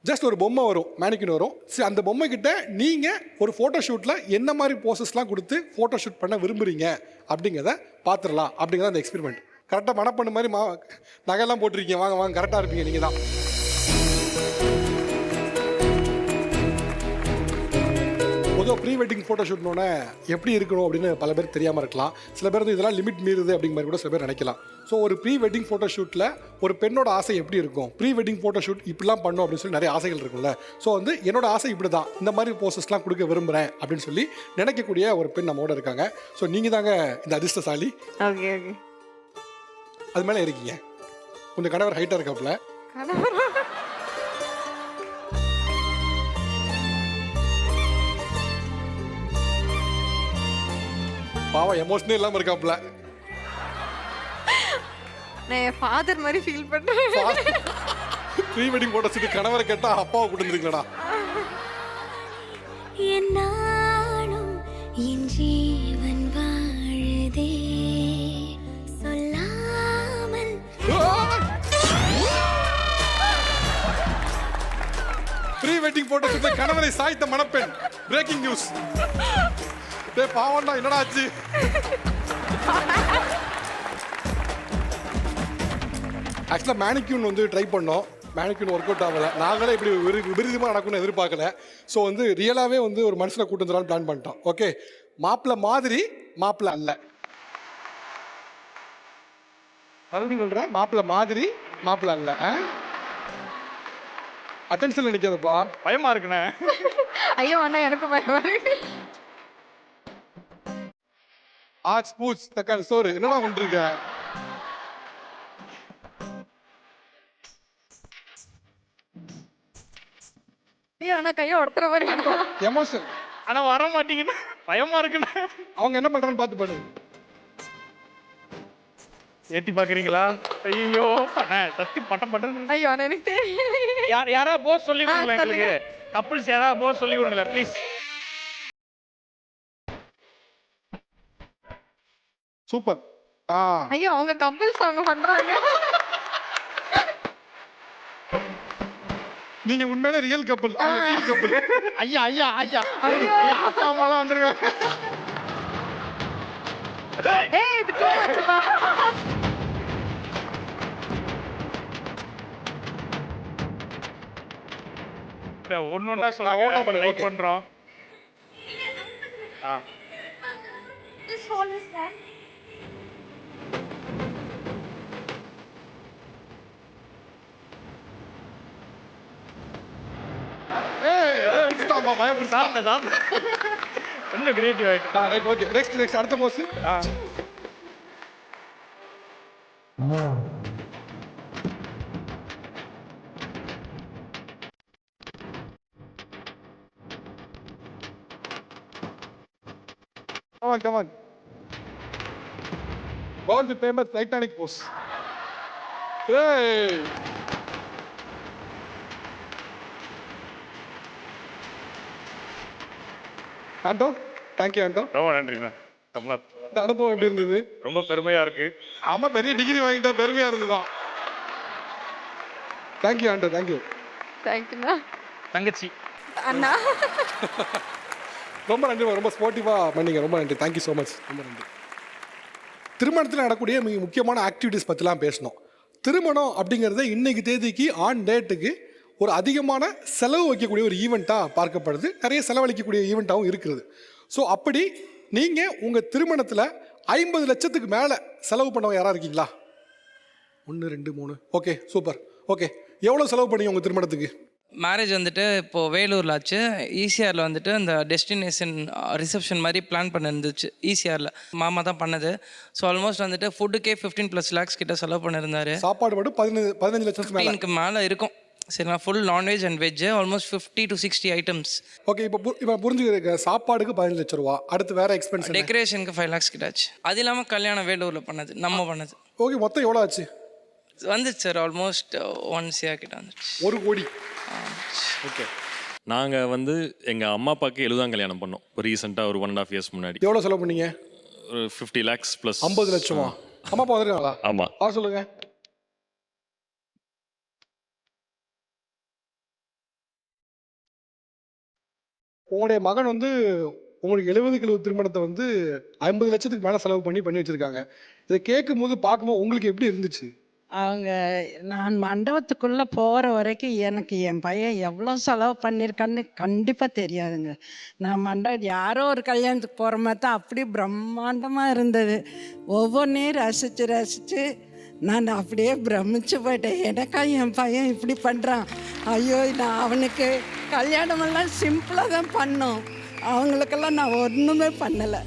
Speaker 1: ஜஸ்ட் ஒரு பொம்மை வரும், மேனிக்கின் வரும். சரி, அந்த பொம்மை கிட்ட நீங்கள் ஒரு ஃபோட்டோ ஷூட்டில் என்ன மாதிரி போசஸ்லாம் கொடுத்து ஃபோட்டோ ஷூட் பண்ண விரும்புகிறீங்க அப்படிங்கிறத பார்த்துடலாம். அப்படிங்கிறத அந்த எக்ஸ்பெரிமெண்ட். கரெக்டாக மனப்பண்ணு மாதிரி நகையெல்லாம் போட்டிருக்கீங்க, வாங்க வாங்க, கரெக்டாக இருப்பீங்க நீங்கள் தான். பொதுவாக ப்ரீ வெட்டிங் ஃபோட்டோ ஷூட்னோடனே எப்படி இருக்கணும் அப்படின்னு பல பேர் தெரியாமல் இருக்கலாம். சில பேர் வந்து இதெல்லாம் லிமிட் மீறுது அப்படிங்கிற மாதிரி கூட சில பேர் நினைக்கலாம். ஸோ ஒரு ப்ரீ வெட்டிங் ஃபோட்டோ ஷூட்டில் ஒரு பெண்ணோட ஆசை எப்படி இருக்கும், ப்ரீ வெட்டிங் ஃபோட்டோ ஷூட் இப்படிலாம் பண்ணும் அப்படின்னு சொல்லி நிறைய ஆசைகள் இருக்குல்ல. ஸோ வந்து என்னோட ஆசை இப்படி தான், இந்த மாதிரி போசஸ்லாம் கொடுக்க விரும்புகிறேன் அப்படின்னு சொல்லி நினைக்கக்கூடிய ஒரு பெண் நம்மோட இருக்காங்க. ஸோ நீங்கள் தாங்க இந்த அதிர்ஷ்டசாலி.
Speaker 7: ஓகே ஓகே,
Speaker 1: அது மேலே இருக்கீங்க. கொஞ்சம் கணவர் ஹைட்டாக இருக்காப்புல. பாவம் எமோஷனே இல்லாமல் இருக்காப்புல.
Speaker 7: நான் என் ஃபாதர் மாதிரி ஃபீல் பண்ணுறேன்.
Speaker 1: ப்ரீ வெட்டிங் ஃபோட்டோ ஷூட் கணவரை கேட்டால் அப்பாவை கூட்டிருந்தீங்களா?
Speaker 16: என்னாலும் என் ஜீவன் வாழுதே சொல்லாமல்.
Speaker 1: ப்ரீ வெட்டிங் போட்டோ ஷூட்ல கணவரை சாய்த்த மணப்பெண். Breaking news. டேய் பாவம்டா, என்னடா ஆச்சு? ஆக்சுவலாக மேனிக்யூன் வந்து ட்ரை பண்ணோம். மேனிக்யூன் ஒர்க் அவுட் ஆகலை. நாங்களே இப்படி விபரீதமாக நடக்கும்னு எதிர்பார்க்கல. ஸோ வந்து ரியலாகவே வந்து ஒரு மனுஷனை கூட்டு வந்துடலான்னு பிளான் பண்ணிட்டோம். ஓகே, மாப்பிள்ளை மாதிரி மாப்பிள்ளை அல்ல. மறுபடியும் சொல்கிறேன், மாப்பிள்ளை மாதிரி மாப்பிள்ளை அல்ல. அட்டென்ஷன்ல நிற்காதப்பா, பயமா இருக்குண்ணே.
Speaker 2: ஐயோ அண்ணா எனக்கு பயமா இருக்கு.
Speaker 1: ஆச் பூச் தக்காளி சோறு என்னடா கொண்டிருக்க?
Speaker 2: ஐயோ அண்ணா கையை உடத்துற மாதிரி
Speaker 1: எமோஷன்.
Speaker 13: ஆனா வர மாட்டீங்கன்னு பயமா இருக்குண்ணே.
Speaker 1: அவங்க என்ன பண்றான்னு பார்த்து பண்ணு.
Speaker 13: ஏத்தி பாக்குறீங்களா? ஐயோ அண்ணா சத்தி பட்டம் பட்டம்.
Speaker 2: ஐயோ அண்ணா எனக்கு தெரியும்.
Speaker 13: யாராவது போஸ் சொல்லி கொடுங்களேன் எங்களுக்கு. கப்பிள்ஸ் யாராவது போஸ் சொல்லி கொடுங்களேன் ப்ளீஸ்.
Speaker 1: சூப்பர்.
Speaker 2: ஐயோ அவங்க கம்பிள்ஸ் அவங்க பண்றாங்க.
Speaker 1: நீங்க உண்மையிலே ரியல் கப்பல். கப்பல்.
Speaker 13: ஐயா ஐயா ஐயா
Speaker 1: அப்பா அம்மாலாம் வந்துருக்காங்க.
Speaker 2: ஏய் இது கோவமா?
Speaker 13: ஒன்னொன்னா சொல்லுங்க. லைக் பண்றோம். இன்னும் கிரியேட்டிவ் ஆயிட்டு.
Speaker 1: ஓகே, நெக்ஸ்ட் அடுத்த pose. Come on. World famous Titanic pose. Hey. Anto, thank you Anto.
Speaker 13: ரொம்ப நன்றிண்ணா. தமிழ்
Speaker 1: இந்த அனுபவம் எப்படி இருந்தது?
Speaker 13: ரொம்ப பெருமையா இருக்கு.
Speaker 1: ஆமா, பெரிய டிகிரி வாங்கிட்டா பெருமையா இருந்துதான். தேங்க்யூ ஆண்டோ, தேங்க்யூ.
Speaker 2: தேங்க்யூண்ணா.
Speaker 13: தங்கச்சி
Speaker 2: அண்ணா
Speaker 1: ரொம்ப நன்றி, ரொம்ப ஸ்போர்ட்டிவாக பண்ணீங்க. ரொம்ப நன்றி, தேங்க்யூ ஸோ மச். ரொம்ப நன்றி. திருமணத்தில் நடக்கூடிய மிக முக்கியமான ஆக்டிவிட்டீஸ் பற்றிலாம் பேசணும். திருமணம் அப்படிங்கிறது இன்னைக்கு தேதிக்கு ஆன் டேட்டுக்கு ஒரு அதிகமான செலவு வைக்கக்கூடிய ஒரு ஈவெண்ட்டாக பார்க்கப்படுது. நிறைய செலவழிக்கக்கூடிய ஈவெண்ட்டாகவும் இருக்கிறது. ஸோ அப்படி நீங்கள் உங்கள் திருமணத்தில் 50 லட்சத்துக்கு மேலே செலவு பண்ணவங்க யாராக இருக்கீங்களா? 1 2 3. Okay, super. ஓகே, எவ்வளோ செலவு பண்ணீங்க உங்கள் திருமணத்துக்கு?
Speaker 17: மேரேஜ் வந்துட்டு இப்போது வேலூரில் ஆச்சு. ஈசிஆரில் வந்துட்டு அந்த டெஸ்டினேஷன் ரிசப்ஷன் மாதிரி பிளான் பண்ணிருந்துச்சு. ஈசிஆரில் மாமா தான் பண்ணது. ஸோ ஆல்மோஸ்ட் வந்துட்டு ஃபுட்டுக்கே 15+ lakhs கிட்ட செலவு பண்ணியிருந்தாரு.
Speaker 1: சாப்பாடு மட்டும் 15 லட்சத்துக்கு
Speaker 17: மேலே இருக்கும். சரிங்களா? Full non veg and veg almost 50 to 60 items.
Speaker 1: Okay, இப்போ புரிஞ்சுக்க, சாப்பாடுக்கு 15 லட்ச ரூபா. அடுத்து வேற எக்ஸ்பென்ஸ்?
Speaker 17: டெக்கரேஷனுக்கு 5 lakhs கிட்ட ஆச்சு. அது இல்லாமல் கல்யாணம் வேலூரில் பண்ணது, நம்ம பண்ணது.
Speaker 1: ஓகே, மொத்தம் எவ்வளோ ஆச்சு?
Speaker 17: வந்துச்சு சார், ஆல்மோஸ்ட் 1 crore கிட்ட வந்துச்சு.
Speaker 1: 1 கோடி.
Speaker 18: ஓகே, நாங்கள் வந்து எங்கள் அம்மா அப்பாவுக்கு 70 கல்யாணம் பண்ணோம். இப்போ ரீசெண்டாக ஒரு 1.5 years முன்னாடி.
Speaker 1: எவ்வளோ செலவு பண்ணீங்க?
Speaker 18: ஒரு 50 lakhs ப்ளஸ்.
Speaker 1: 50 லட்சமா? அம்மா அப்பா வந்துருக்காங்களா?
Speaker 18: ஆமாம்.
Speaker 1: சொல்லுங்க. உங்களுடைய மகன் வந்து உங்களுக்கு 70 திருமணத்தை வந்து 50 லட்சத்துக்கு மேலே செலவு பண்ணி வச்சிருக்காங்க. இதை கேட்கும் போது பார்க்கும்போது உங்களுக்கு எப்படி இருந்துச்சு?
Speaker 19: அவங்க நான் மண்டபத்துக்குள்ளே போகிற வரைக்கும் எனக்கு என் பையன் எவ்வளோ செலவு பண்ணியிருக்கான்னு கண்டிப்பாக தெரியாதுங்க. நான் யாரோ ஒரு கல்யாணத்துக்கு போகிற மாதிரி தான் அப்படி பிரம்மாண்டமாக இருந்தது. ஒவ்வொன்றையும் ரசித்து நான் அப்படியே பிரமிச்சு போயிட்டேன். எனக்கா என் பையன் இப்படி பண்ணுறான்? ஐயோ, நான் அவனுக்கு கல்யாணமெல்லாம் சிம்பிளாக தான் பண்ணோம். அவங்களுக்கெல்லாம் நான் ஒன்றுமே பண்ணலை.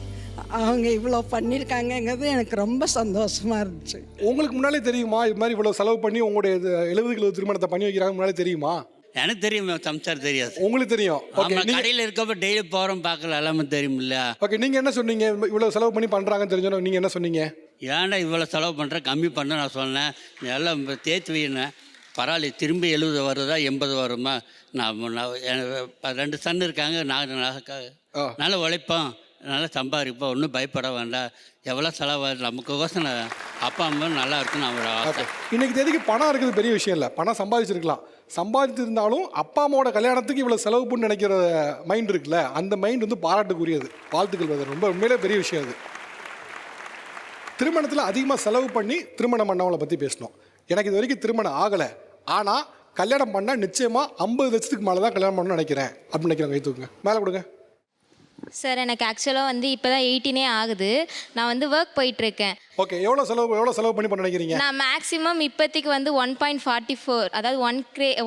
Speaker 19: அவங்க இவ்வளோ பண்ணியிருக்காங்கங்கிறது எனக்கு ரொம்ப சந்தோஷமாக இருந்துச்சு.
Speaker 1: உங்களுக்கு முன்னாலே தெரியுமா இது மாதிரி இவ்வளோ செலவு பண்ணி உங்களுடைய 70 திருமணத்தை பண்ணி வைக்கிறாங்க? முன்னாலே தெரியுமா?
Speaker 20: எனக்கு தெரியும், சம்சார் தெரியாது.
Speaker 1: உங்களுக்கு தெரியும்?
Speaker 20: கடையில் இருக்கப்ப டெய்லி போகிறோம் பார்க்கல, எல்லாமே தெரியுமில்ல.
Speaker 1: ஓகே, நீங்கள் என்ன சொன்னீங்க? இவ்வளோ செலவு பண்ணி பண்ணுறாங்கன்னு தெரிஞ்சோன்னா நீங்கள் என்ன சொன்னீங்க?
Speaker 20: ஏன்டா இவ்வளோ செலவு பண்ணுறேன், கம்மி பண்ண நான் சொன்னேன். எல்லாம் தேய்ச்சி வையினேன். பரவாயில்ல, திரும்பி 70 வருதா 80 வருமா? நான் 2 சன் இருக்காங்க. நல்லா உழைப்போம், நல்லா சம்பாதிப்போம், ஒன்றும் பயப்பட வேண்டாம். எவ்வளோ செலவாக நமக்கு அப்பா அம்மா நல்லா இருக்குன்னு அவங்களோட ஆசை.
Speaker 1: இன்னைக்கு தேதிக்கு பணம் இருக்குது பெரிய விஷயம் இல்லை. பணம் சம்பாதிச்சிருக்கலாம். சம்பாதித்திருந்தாலும் அப்பா அம்மாவோட கல்யாணத்துக்கு இவ்வளோ செலவு பண்ணி நினைக்கிற மைண்ட் இருக்குல்ல, அந்த மைண்ட் வந்து பாராட்டுக்குரியது. வாழ்த்துக்கள் பிரதர், ரொம்ப உண்மையிலே பெரிய விஷயம் அது. திருமணத்தில் அதிகமாக செலவு பண்ணி திருமணம் பண்ணவங்களை பற்றி பேசணும். எனக்கு இது வரைக்கும் திருமணம் ஆகலை, ஆனால் கல்யாணம் பண்ணால் நிச்சயமாக 50 லட்சத்துக்கு மேலே தான் கல்யாணம் பண்ணணும்னு நினைக்கிறேன் அப்படின்னு நினைக்கிறேன். கை தூக்குங்க, மேலே கொடுங்க.
Speaker 21: சார் எனக்கு ஆக்சுவலாக வந்து இப்போ தான் 18 ஆகுது. நான் வந்து ஒர்க் போயிட்டுருக்கேன்.
Speaker 1: ஓகே, எவ்வளோ செலவு பண்ணி நினைக்கிறீங்க?
Speaker 21: நான் மேக்ஸிமம் இப்போதைக்கு வந்து 1.44, அதாவது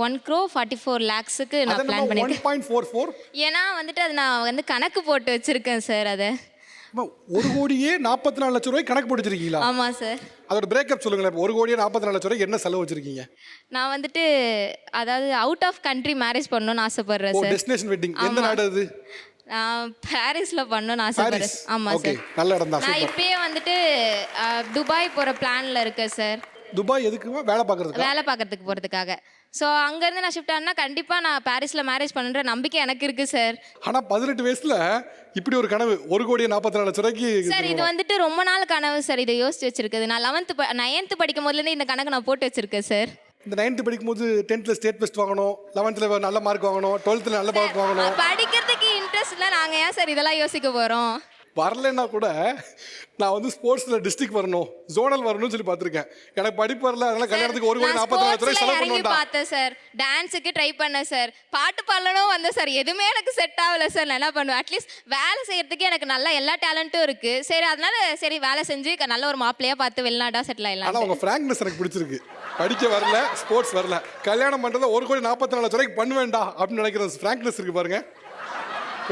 Speaker 21: 1 crore 44 lakhsக்கு நான் பிளான் பண்ணியிருக்கேன்.
Speaker 1: 1.44?
Speaker 21: ஏன்னா வந்துட்டு அது நான் வந்து கணக்கு போட்டு வச்சுருக்கேன் சார். அதை
Speaker 1: 1,44 லட்சம் ரூபாய் கணக்கு போட்டு வச்சிருக்கீங்களா?
Speaker 21: ஆமாம் சார். அதோட
Speaker 1: பிரேக்கப் சொல்லுங்களேன். 1,44 லட்சம் ரூபாய் என்ன செலவு வச்சிருக்கீங்க?
Speaker 21: நான் வந்துட்டு அதாவது அவுட் ஆஃப் கண்ட்ரி மேரேஜ் பண்ணணும்னு ஆசைப்படுறேன் சார்.
Speaker 1: Destination wedding. எந்த நாடு அது?
Speaker 21: நான் பாரிஸ்ல பண்ணணும்னு ஆசைப்படுறேன். ஆமாம் சார்.
Speaker 1: நல்ல இடம் தான்.
Speaker 21: நான் இப்பயே வந்துட்டு துபாய் போகிற பிளானில் இருக்கேன் சார்.
Speaker 1: துபாய் எதுக்குமா? வேலை
Speaker 21: பார்க்கறதுக்கு போகிறதுக்காக. ஸோ அங்கேருந்து நான் ஷிஃப்ட் ஆனால் கண்டிப்பாக நான் பாரிஸில் மேரேஜ் பண்ணுற நம்பிக்கை எனக்கு இருக்குது சார்.
Speaker 1: ஆனால் 18 வயசில் இப்படி ஒரு கனவு, 1,44 லட்சம் ரூபாய்க்கு.
Speaker 21: சார் இது வந்துட்டு ரொம்ப நாள் கனவு சார். இதை யோசிச்சு வச்சிருக்குது. நான் 9th படிக்கும் போதுலேருந்து இந்த கணக்கு நான் போட்டு வச்சிருக்கேன் சார்.
Speaker 1: இந்த 9th படிக்கும்போது 10th ஸ்டேட் ஃபர்ஸ்ட் வாங்கணும், 11th நல்ல மார்க் வாங்கணும், 12th நல்ல மார்க் வாங்கணும்.
Speaker 21: படிக்கிறதுக்கு இன்ட்ரெஸ்ட் இல்லை, நாங்கள் ஏன் சார் இதெல்லாம் யோசிக்க போகிறோம்?
Speaker 1: வரலன்னா கூட நான் வந்து ஸ்போர்ட்ஸில் டிஸ்ட்ரிக்ட் வரணும், ஜோனல் வரணும்னு சொல்லி பார்த்துருக்கேன். எனக்கு படிப்பு வரல, அதனால கல்யாணத்துக்கு 1,44 லட்சம் ரூபாய் செலவு பண்ணணும்.
Speaker 21: பார்த்தேன் சார், டான்ஸுக்கு ட்ரை பண்ணேன் சார், பாட்டு பாடணும் வந்தேன் சார். எதுவுமே எனக்கு செட் ஆகலை சார். நான் என்ன பண்ணுவேன், அட்லீஸ்ட் வேலை செய்யறதுக்கு எனக்கு நல்லா எல்லா டேலண்ட்டும் இருக்குது. சரி அதனால சரி வேலை செஞ்சு நல்ல ஒரு மாப்பிள்ளையாக பார்த்து வெளிநாடா செட்டில் ஆகலாம்.
Speaker 1: ஆனால் உங்கள் ஃப்ராங்க்னஸ் எனக்கு பிடிச்சிருக்கு. படிக்க வரல, ஸ்போர்ட்ஸ் வரல, கல்யாணம் பண்ணுறதை 1,44 லட்சம் ரூபாய்க்கு பண்ண வேண்டாம் அப்படின்னு நினைக்கிற ஃப்ராங்க்னஸ் இருக்குது பாருங்க.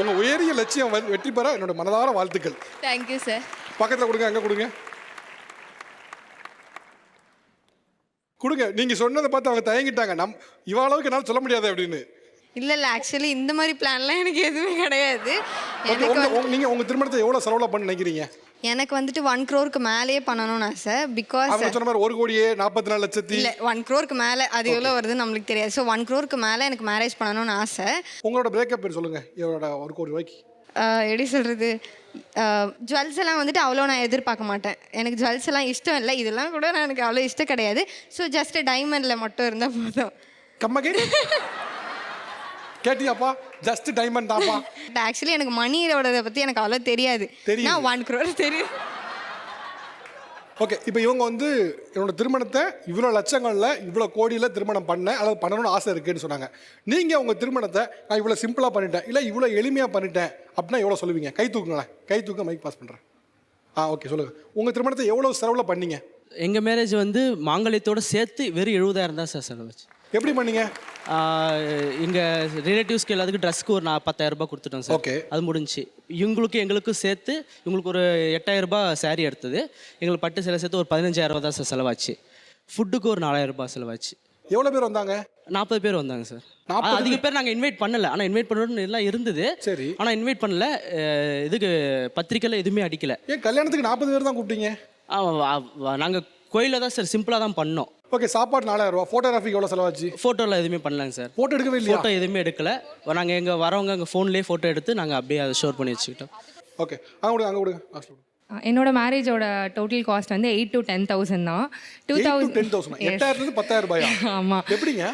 Speaker 1: உங்கள் உயரிய லட்சியம் வெற்றி பெற என்னோட மனதார வாழ்த்துக்கள்.
Speaker 21: Thank you sir.
Speaker 1: பக்கத்தில் கொடுங்க, அங்கே கொடுங்க. கொடுங்க. நீங்கள் சொன்னதை பார்த்து அவங்க தயங்கிட்டாங்க. இவ்வளோ அளவுக்கு என்னால் சொல்ல முடியாது அப்படின்னு.
Speaker 2: இல்லை ஆக்சுவலி இந்த மாதிரி பிளான்லாம் எனக்கு எதுவுமே கிடையாது.
Speaker 1: நீங்கள் உங்கள் திருமணத்தை எவ்வளோ செலவில் பண்ண நினைக்கிறீங்க?
Speaker 2: எனக்கு வந்துட்டு 1 crore மேலேயே பண்ணணும்னு ஆசை. பிகாஸ்
Speaker 1: சொன்ன மாதிரி 1,44 லட்சத்தி
Speaker 2: இல்லை 1 crore மேலே அது எவ்வளோ வருதுன்னு நம்மளுக்கு தெரியாது. ஸோ 1 crore மேலே எனக்கு மேரேஜ் பண்ணணும்னு ஆசை.
Speaker 1: உங்களோட பிரேக்கப் பேர் சொல்லுங்கள். எவ்வளோட 1 கோடி ரூபாய்க்கு?
Speaker 2: எப்படி சொல்கிறது, ஜுவல்ஸ் எல்லாம் வந்துட்டு அவ்வளோ நான் எதிர்பார்க்க மாட்டேன். எனக்கு ஜுவல்ஸ் எல்லாம் இஷ்டம் இல்லை, இதெல்லாம் கூட எனக்கு அவ்வளோ இஷ்டம் கிடையாது. ஸோ ஜஸ்ட் டைமண்டில் மட்டும் இருந்தால் போதும்.
Speaker 1: கேட்டியாப்பா? ஜஸ்ட் டைமண்ட் தான்ப்பா.
Speaker 2: ஆக்சுவலி எனக்கு மணியோட பற்றி எனக்கு அவ்வளோ தெரியாது. நான் 1 crore தெரியும்.
Speaker 1: ஓகே, இப்போ இவங்க வந்து என்னோட திருமணத்தை இவ்வளோ லட்சங்களில் இவ்வளோ கோடியில் திருமணம் பண்ணேன், அல்லது பண்ணணும்னு ஆசை இருக்குன்னு சொன்னாங்க. நீங்கள் உங்கள் திருமணத்தை நான் இவ்வளோ சிம்பிளாக பண்ணிட்டேன், இல்லை இவ்வளோ எளிமையாக பண்ணிட்டேன் அப்படின்னா எவ்வளோ சொல்லுவீங்க? கை தூக்குங்களேன். கை தூக்க மைக் பாஸ் பண்ணுறேன். ஓகே சொல்லுங்கள். உங்கள் திருமணத்தை எவ்வளோ செலவில் பண்ணீங்க?
Speaker 22: எங்கள் மேரேஜ் வந்து மாங்கல்யத்தோடு சேர்த்து வெறும் 70,000 தான் சார் செலவுச்சு.
Speaker 1: எப்படி பண்ணீங்க?
Speaker 22: எங்கள் ரிலேட்டிவ்ஸ்க்கு எல்லாத்துக்கும் ட்ரெஸ்க்கு ஒரு 10,000 ரூபாய் கொடுத்துட்டோம் சார்.
Speaker 1: ஓகே,
Speaker 22: அது முடிஞ்சு. எங்களுக்கும் சேர்த்து இவங்களுக்கு ஒரு 8,000 ரூபாய் சாரீ எடுத்தது. எங்களுக்கு பட்டு சிலை சேர்த்து ஒரு 15,000 ரூபா தான் சார் செலவாச்சு. ஃபுட்டுக்கு ஒரு 4,000 ரூபாய் செலவாச்சு.
Speaker 1: எவ்வளோ பேர் வந்தாங்க?
Speaker 22: 40 பேர் வந்தாங்க சார். அதிக பேர் நாங்கள் இன்வைட் பண்ணல. ஆனால் இன்வைட் பண்ணணும்னு எல்லாம் இருந்தது.
Speaker 1: சரி.
Speaker 22: ஆனால் இன்வைட் பண்ணல. இதுக்கு பத்திரிக்கையில் எதுவுமே அடிக்கல.
Speaker 1: ஏன் கல்யாணத்துக்கு 40 பேர் தான் கூப்பிட்டீங்க?
Speaker 22: நாங்கள் கோயிலில் தான் சார் சிம்பிளாக தான் பண்ணோம்.
Speaker 1: ஓகே, சாப்பாடு 4,000 ரூபா. ஃபோட்டோகிராஃபிக்கு எவ்வளோ செலவாச்சு?
Speaker 22: ஃபோட்டோலாம் எதுவுமே பண்ணலாங்க சார்.
Speaker 1: ஃபோட்டோ எடுக்கவே இல்லையா?
Speaker 22: ஃபோட்டோ எதுவுமே எடுக்கல. நாங்கள் எங்கள் வரவங்க அங்கே ஃபோன்லேயே ஃபோட்டோ எடுத்து நாங்கள் அப்படியே அதை ஷோர் பண்ணி வச்சுக்கிட்டோம்.
Speaker 1: ஓகே, அங்கே கொடுங்க.
Speaker 23: என்னோட மேரேஜோட டோட்டல் காஸ்ட் வந்து 8,000 to 10,000 தான்.
Speaker 1: 10,000 10,000 ரூபாயா?
Speaker 23: ஆமாம்.
Speaker 1: எப்படிங்க?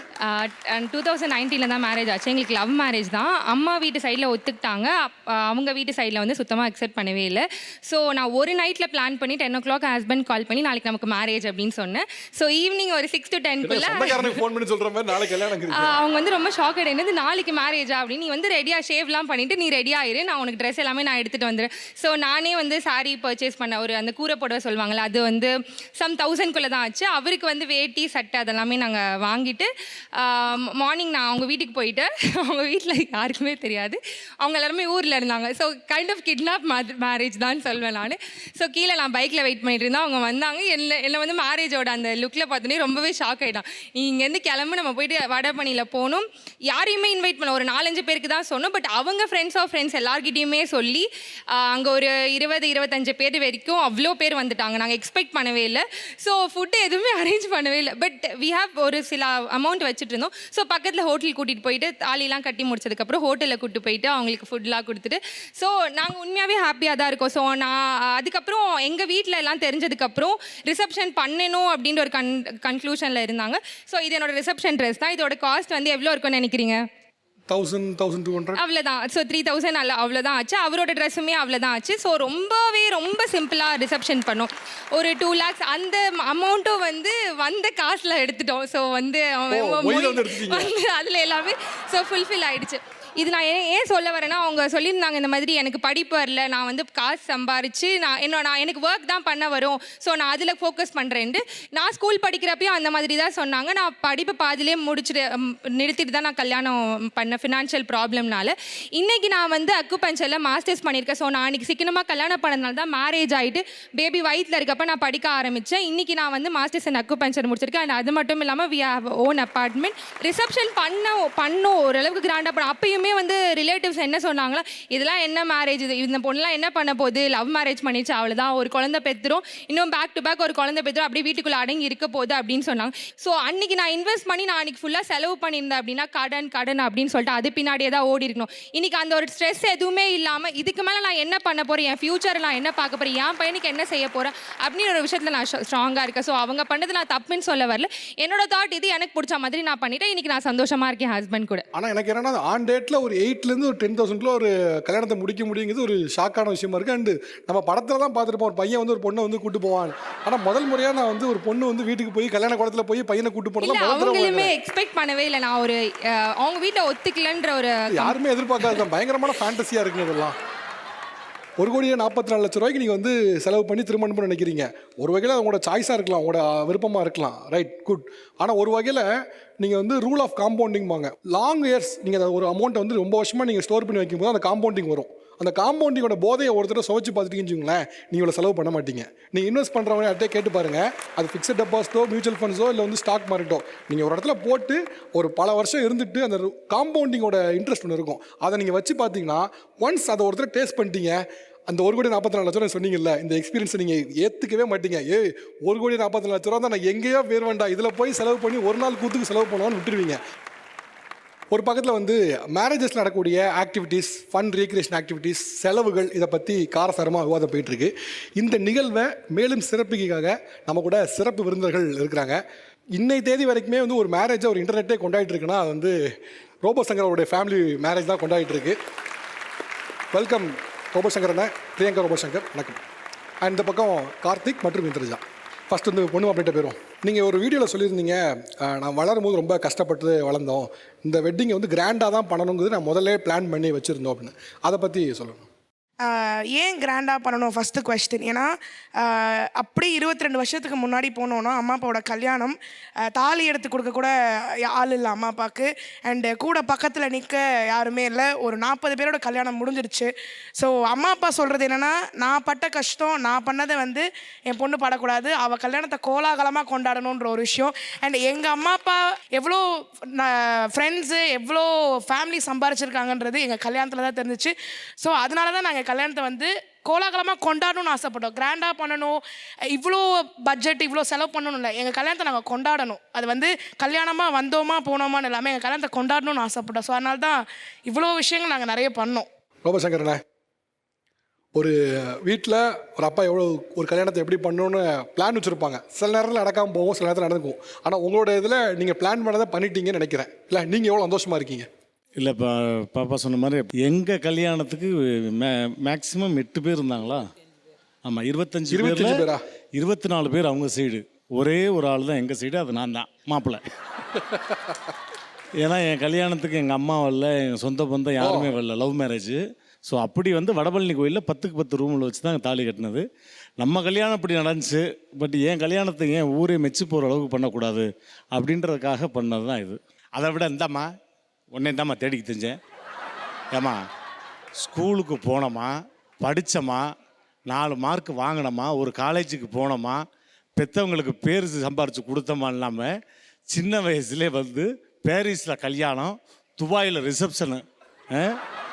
Speaker 23: 2019 தான் மேரேஜ் ஆச்சு. எங்களுக்கு லவ் மேரேஜ் தான். அம்மா வீட்டு சைடில் ஒத்துக்கிட்டாங்க, அவங்க வீட்டு சைடில் வந்து சுத்தமாக அக்செப்ட் பண்ணவே இல்லை. ஸோ நான் ஒரு நைட்டில் பிளான் பண்ணி 10 o'clock ஹஸ்பண்ட் கால் பண்ணி நாளைக்கு நமக்கு மேரேஜ் அப்படின்னு சொன்னேன். ஸோ ஈவினிங் ஒரு 6 to 10
Speaker 1: ஃபோன் பண்ணி சொல்கிற மாதிரி நாளைக்கு கல்யாணம்.
Speaker 23: அவங்க வந்து ரொம்ப ஷாக் ஆகிடுது. நாளைக்கு மேரேஜா அப்படின்னு. நீ வந்து ரெடியாக ஷேவ்லாம் பண்ணிவிட்டு நீ ரெடியாகிரு, நான் உனக்கு ட்ரெஸ் எல்லாமே நான் எடுத்துகிட்டு வந்துடுறேன். ஸோ நானே வந்து சாரீ பர்ச்சேஸ் பண்ண ஒரு அந்த கூரை புடவை சொல்லுவாங்கள்ல, அது வந்து some 1000 தான் ஆச்சு. அவருக்கு வந்து வேட்டி சட்டை அதெல்லாமே நாங்கள் வாங்கிட்டு மார்னிங் நான் அவங்க வீட்டுக்கு போயிட்டு, அவங்க வீட்டில் யாருக்குமே தெரியாது, அவங்க எல்லாருமே ஊரில் இருந்தாங்க. So kind of kidnap marriage தான் சொல்வேன் நான். ஸோ கீழே நான் பைக்கில் வெயிட் பண்ணிட்டு இருந்தேன். அவங்க வந்தாங்க. என்னை வந்து மேரேஜோட அந்த லுக்கில் பார்த்தோன்னே ரொம்பவே ஷாக் ஆகிட்டான். இங்கேருந்து கிளம்பு நம்ம போயிட்டு வடபணியில் போகணும். யாரையுமே இன்வைட் பண்ண ஒரு 4-5 பேருக்கு தான் சொன்னோம். பட் அவங்க ஃப்ரெண்ட்ஸ் எல்லார்கிட்டையுமே சொல்லி அங்கே ஒரு 20-25 25 பேர் வரைக்கும் அவ்வளோ பேர் வந்துட்டாங்க. நாங்கள் எக்ஸ்பெக்ட் பண்ணவே இல்லை. ஸோ ஃபுட்டு எதுவுமே அரேஞ்ச் பண்ணவே இல்லை. பட் வி ஹேவ் ஒரு சில அமௌண்ட் வச்சுட்டு இருந்தோம். ஸோ பக்கத்தில் ஹோட்டல் கூட்டிகிட்டு போயிட்டு தாலிலாம் கட்டி முடிச்சதுக்கப்புறம் ஹோட்டலில் கூப்பிட்டு போயிட்டு அவங்களுக்கு ஃபுட்லாம் கொடுத்துட்டு ஸோ நாங்கள் உண்மையாகவே ஹாப்பியாக தான் இருக்கோம். ஸோ நான் அதுக்கப்புறம் எங்கள் வீட்டில் எல்லாம் தெரிஞ்சதுக்கப்புறம் ரிசப்ஷன் பண்ணணும் அப்படின்ற ஒரு கன்க்ளூஷனில் இருந்தாங்க. ஸோ இது என்னோட ரிசப்ஷன் ட்ரெஸ் தான். இதோட காஸ்ட் வந்து எவ்வளோ இருக்கும்னு நினைக்கிறீங்க?
Speaker 1: 1200
Speaker 23: அவ்வளோதான். ஸோ 3000 அல்ல அவ்வளோதான் ஆச்சு. அவரோட ட்ரெஸ்ஸுமே அவ்வளோதான் ஆச்சு. ஸோ ரொம்ப சிம்பிளாக ரிசப்ஷன் பண்ணோம். ஒரு 2 lakhs அந்த அமௌண்ட்டும் வந்து வந்த காசில் எடுத்துட்டோம். ஸோ வந்து அதில் எல்லாமே ஸோ ஃபுல்ஃபில் ஆயிடுச்சு. இது நான் ஏன் சொல்ல வரேன்னா, அவங்க சொல்லியிருந்தாங்க இந்த மாதிரி எனக்கு படிப்பு வரல, நான் வந்து காசு சம்பாரித்து நான் எனக்கு ஒர்க் தான் பண்ண வரும், ஸோ நான் அதில் ஃபோக்கஸ் பண்ணுறேன்ட்டு. நான் ஸ்கூல் படிக்கிறப்பையும் அந்த மாதிரி தான் சொன்னாங்க. நான் படிப்பு பாதிலே நிறுத்திட்டு தான் நான் கல்யாணம் பண்ணேன் ஃபினான்ஷியல் ப்ராப்ளம்னால. இன்றைக்கி நான் வந்து அக்குபஞ்சரில் மாஸ்டர்ஸ் பண்ணியிருக்கேன். ஸோ நான் அன்றைக்கி சீக்கிரமாக கல்யாணம் பண்ணதுனால தான் மேரேஜ் ஆகிட்டு பேபி வயிற்றில் இருக்கப்போ நான் படிக்க ஆரம்பித்தேன். இன்றைக்கி நான் வந்து மாஸ்டர்ஸ் அண்ட் அக்குபஞ்சர் முடிச்சிருக்கேன். அண்ட் அது மட்டும் இல்லாமல் we have own apartment. Reception பண்ணோம் ஓரளவுக்கு கிராண்டாக பண்ணோம். அப்பயும் வந்து ரிலேட்டிவ்ஸ் என்ன சொன்னாங்களா, இதெல்லாம் என்ன மேரேஜ், இது இந்த பொண்ணுலாம் என்ன பண்ண போகுது, லவ் மேரேஜ் பண்ணிச்சு, அவ்வளோதான், ஒரு குழந்தை பெற்றுரும், இன்னும் பேக் டு பேக் ஒரு குழந்தை பெற்றுரும், அப்படியே வீட்டுக்குள்ளே அடங்கி இருக்க போகுது அப்படின்னு சொன்னாங்க. ஸோ அன்றைக்கி நான் இன்வெஸ்ட் பண்ணி நான் அன்றைக்கி ஃபுல்லாக செலவு பண்ணியிருந்தேன் அப்படின்னா கடன் அப்படின்னு சொல்லிட்டு அது பின்னாடியே தான் ஓடி இருக்கணும். இன்றைக்கி அந்த ஒரு ஸ்ட்ரெஸ் எதுவுமே இல்லாமல் இதுக்கு மேலே நான் என்ன பண்ண போகிறேன், என் ஃப்யூச்சரை நான் என்ன பார்க்க போகிறேன், என் பையனுக்கு என்ன செய்ய போகிறேன் அப்படின்னு ஒரு விஷயத்தில் நான் ஸ்ட்ராங்காக இருக்கேன். ஸோ அவங்க பண்ணது நான் தப்புன்னு சொல்ல வரல. என்னோட தாட் இது எனக்கு பிடிச்ச மாதிரி நான் பண்ணிட்டேன். இன்றைக்கி நான் சந்தோஷமாக இருக்கேன் ஹஸ்பண்ட் கூட.
Speaker 1: ஆனால் எனக்கு என்னன்னா ஆன் டேட்டில் ஒரு 8,000 ஒரு 10,000 ஒரு கல்யாணத்தை முடிக்க முடியுங்கிறது ஒரு ஷாக்கான விஷயமா இருக்குது. அண்டு நம்ம படத்தில் தான் பார்த்துருப்போம், ஒரு பையன் வந்து ஒரு பொண்ணை வந்து கூட்டு போவான். ஆனால் முதல் முறையாக நான் வந்து ஒரு பொண்ணு வந்து வீட்டுக்கு போய் கல்யாண குளத்தில் போய் பையனை கூட்டு போனதான்
Speaker 23: அவங்களுமே எக்ஸ்பெக்ட் பண்ணவே இல்லை. நான் ஒரு அவங்க வீட்டில் ஒத்துக்கலன்ற ஒரு
Speaker 1: யாருமே எதிர்பார்க்காது. பயங்கரமான ஃபேண்டஸியாக இருக்குங்க இதெல்லாம். 1,44,00,000 நீங்கள் வந்து செலவு பண்ணி திருமணம் பண்ண நினைக்கிறீங்க. ஒரு வகையில் உங்களோட சாய்ஸாக இருக்கலாம், உங்களோட விருப்பமாக இருக்கலாம், ரைட், குட். ஆனால் ஒரு வகையில் நீங்கள் வந்து ரூல் ஆஃப் காம்பவுண்டிங் வாங்க. லாங் இயர்ஸ் நீங்கள் ஒரு அமௌண்ட்டை வந்து ரொம்ப வருஷமாக நீங்கள் ஸ்டோர் பண்ணி வைக்கும்போது அந்த காம்பவுண்டிங் வரும். அந்த காம்பவுண்டிங்கோட போதையை ஒருத்தர் சுவைச்சு பார்த்துட்டீங்கன்னு வச்சுங்களேன், நீங்கள் இவ்வளோ செலவு பண்ண மாட்டீங்க. நீங்கள் இன்வெஸ்ட் பண்ணுறவங்க யார்ட்டே கேட்டு பாருங்கள், அது ஃபிக்ஸட் டெபாசிட்டோ மியூச்சுவல் ஃபண்ட்ஸோ இல்லை வந்து ஸ்டாக் மார்க்கெட்டோ நீங்கள் ஒரு இடத்துல போட்டு ஒரு பல வருஷம் இருந்துட்டு அந்த காம்பவுண்டிங்கோட இன்ட்ரெஸ்ட் ஒன்று இருக்கும். அதை நீங்கள் வச்சு பார்த்தீங்கன்னா ஒன்ஸ் அதை ஒருத்தர் டேஸ்ட் பண்ணிட்டீங்க, அந்த 1,44,00,000 சொன்னீங்கல்ல, இந்த எக்ஸ்பீரியன்ஸை நீங்கள் ஏற்றுக்கவே மாட்டீங்க. 1,44,00,000 தான் நான் எங்கேயோ பேர் வேண்டாம், இதில் போய் செலவு பண்ணி ஒரு நாள் கூத்துக்கு செலவு பண்ணுவான்னு விட்டுருவீங்க. ஒரு பக்கத்தில் வந்து மேரேஜஸில் நடக்கக்கூடிய ஆக்டிவிட்டீஸ், ஃபன் ரீக்ரியேஷன் ஆக்டிவிட்டீஸ், செலவுகள், இதை பற்றி காரசாரமாக விவாதம் போயிட்டுருக்கு. இந்த நிகழ்வை மேலும் சிறப்பிக்காக நம்ம கூட சிறப்பு விருந்தினர்கள் இருக்கிறாங்க. இன்னைக்கு தேதி வரைக்குமே வந்து ஒரு மேரேஜை ஒரு இன்டர்நெட்டே கொண்டாடிட்டு இருக்குன்னா அது வந்து ரோபோ சங்கரோடைய ஃபேமிலி மேரேஜ் தான் கொண்டாடிட்டு இருக்கு. வெல்கம் ரோபோ சங்கர் அண்ணா, பிரியங்கா ரோபோ சங்கர், வணக்கம். அண்ட் இந்த பக்கம் கார்த்திக் மற்றும் இந்திரஜா. ஃபஸ்ட் வந்து பொண்ணு மாப்பிள்ளைட்ட போயிடும். நீங்கள் ஒரு வீடியோவில் சொல்லியிருந்தீங்க, நான் வளரும் போது ரொம்ப கஷ்டப்பட்டு வளர்ந்தோம், இந்த வெட்டிங்கை வந்து கிராண்டாக தான் பண்ணணுங்கிறது நான் முதல்ல பிளான் பண்ணி வச்சுருந்தோம் அப்படின்னு. அதை பற்றி சொல்லணும்.
Speaker 3: ஏன் கிராண்டாக பண்ணணும் ஃபஸ்ட்டு கொஸ்டின். ஏன்னா அப்படி 22 வருஷத்துக்கு முன்னாடி போனோன்னா அம்மா அப்பாவோட கல்யாணம், தாலி எடுத்து கொடுக்க கூட ஆள் இல்லை அம்மா அப்பாவுக்கு. அண்டு கூட பக்கத்தில் நிற்க யாருமே இல்லை. ஒரு 40 பேரோட கல்யாணம் முடிஞ்சிருச்சு. ஸோ அம்மா அப்பா சொல்கிறது என்னென்னா, நான் பட்ட கஷ்டம், நான் பண்ணதை வந்து என் பொண்ணு படக்கூடாது, அவள் கல்யாணத்தை கோலாகலமாக கொண்டாடணுன்ற ஒரு விஷயம். அண்ட் எங்கள் அம்மா அப்பா எவ்வளோ ஃப்ரெண்ட்ஸு எவ்வளோ ஃபேமிலி சம்பாரிச்சிருக்காங்கன்றது எங்கள் கல்யாணத்தில் தான் தெரிஞ்சிச்சு. ஸோ அதனால தான் நாங்கள் கல்யாணத்தை வந்து கோலாகலமாக கொண்டாடணும்னு ஆசைப்பட்டோம். கிராண்டாக பண்ணணும், இவ்வளோ பட்ஜெட் இவ்வளோ செலவு பண்ணணும் இல்லை, எங்கள் கல்யாணத்தை நாங்கள் கொண்டாடணும். அது வந்து கல்யாணமாக வந்தோமா போனோமான்னு எல்லாமே எங்கள் கல்யாணத்தை கொண்டாடணும்னு ஆசைப்பட்டோம். ஸோ அதனால தான் இவ்வளோ விஷயங்கள் நாங்கள் நிறைய பண்ணோம்.
Speaker 1: ரோபசங்கரண்ணே, ஒரு வீட்டில் ஒரு அப்பா எவ்வளோ ஒரு கல்யாணத்தை எப்படி பண்ணணும்னு பிளான் வச்சுருப்பாங்க. சில நேரத்தில் நடக்காமல் போகும், சில நேரத்தில் நடந்துக்கும். ஆனால் உங்களோட இதில் நீங்கள் பிளான் பண்ணதை பண்ணிட்டீங்கன்னு நினைக்கிறேன். இல்லை, நீங்கள் எவ்வளோ சந்தோஷமாக இருக்கீங்க?
Speaker 6: இல்லை, பாப்பா சொன்ன மாதிரி எங்கள் கல்யாணத்துக்கு மேக்ஸிமம் 8 பேர் இருந்தாங்களா? ஆமாம், 25 பேரா? 24 பேர் அவங்க சைடு, ஒரே ஒரு ஆள் தான் எங்கள் சைடு, அது நான் தான் மாப்பிள்ளை. ஏன்னா என் கல்யாணத்துக்கு எங்கள் அம்மா வரல, எங்கள் சொந்த பந்தம் யாருமே வரல, லவ் மேரேஜ். ஸோ அப்படி வந்து வடபழனி கோயிலில் 10க்கு 10 ரூமில் வச்சு தான் தாலி கட்டினது. நம்ம கல்யாணம் இப்படி நடந்துச்சு. பட் என் கல்யாணத்துக்கு ஏன் ஊரே மெச்சு போகிற அளவுக்கு பண்ணக்கூடாது அப்படின்றதுக்காக பண்ணது தான் இது. அதை விட இந்தாம்மா உடனே தாம்மா தேடிக்கு தெரிஞ்சேன். ஏம்மா, ஸ்கூலுக்கு போனோமா, படித்தோமா, 4 மார்க் வாங்கினோமா, ஒரு காலேஜுக்கு போனோமா, பெற்றவங்களுக்கு பேர் சம்பாரித்து கொடுத்தோமா இல்லாமல் சின்ன வயசுலேயே வந்து பாரிஸில் கல்யாணம், துபாயில் ரிசப்ஷனு.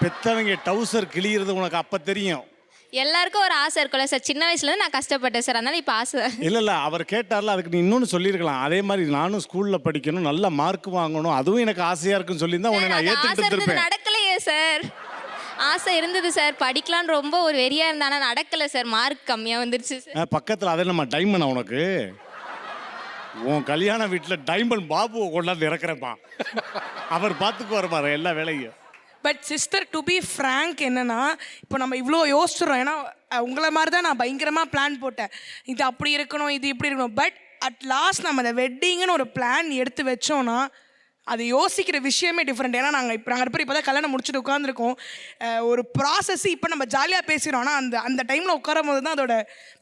Speaker 6: பெற்றவங்க டவுசர் கிளியிறது உனக்கு அப்போ தெரியும்.
Speaker 21: எல்லாருக்கும் ஒரு ஆசை இருக்கும்ல சார், சின்ன வயசுலேருந்து நான் கஷ்டப்பட்டேன் சார், அதனால இப்போ ஆசை.
Speaker 6: இல்லை அவர் கேட்டார்ல, அதுக்கு நீ இன்னொன்று சொல்லியிருக்கலாம். அதே மாதிரி நானும் ஸ்கூலில் படிக்கணும், நல்ல மார்க் வாங்கணும், அதுவும் எனக்கு ஆசையாக இருக்குன்னு சொல்லியிருந்தா உன்னை நான்
Speaker 21: ஆசை
Speaker 6: ஏற்றுக்கிட்டு
Speaker 21: இருந்தது
Speaker 6: இருப்பேன்.
Speaker 21: நடக்கலையே சார். ஆசை இருந்தது சார், படிக்கலான்னு ரொம்ப ஒரு வெறியாக இருந்தேன், ஆனால் நடக்கலை சார், மார்க் கம்மியாக வந்துருச்சு சார்.
Speaker 6: பக்கத்தில் அதை நம்ம டைமண்ட் உனக்கு உன் கல்யாண வீட்டில் டைமண்ட் பாபுவை கொண்டாந்து இறக்குறப்பா, அவர் பார்த்துக்குவார் பாரு எல்லா வேலையும்.
Speaker 3: But sister, to be frank, என்னன்னா இப்போ நம்ம இவ்வளோ யோசிச்சுறோம். ஏன்னா உங்களை மாதிரி தான் நான் பயங்கரமாக பிளான் போட்டேன், இது அப்படி இருக்கணும், இது இப்படி இருக்கணும். பட் அட் லாஸ்ட் நம்ம அந்த வெட்டிங்குன்னு ஒரு பிளான் எடுத்து வச்சோன்னா அது யோசிக்கிற விஷயமே டிஃப்ரெண்ட். ஏன்னா நாங்கள் இப்போ தான் கல்யாணம் முடிச்சுட்டு உட்காந்துருக்கோம். ஒரு ப்ராசஸ் இப்போ நம்ம ஜாலியாக பேசுகிறோம், ஆனால் அந்த டைமில் உட்காரும் போது தான் அதோட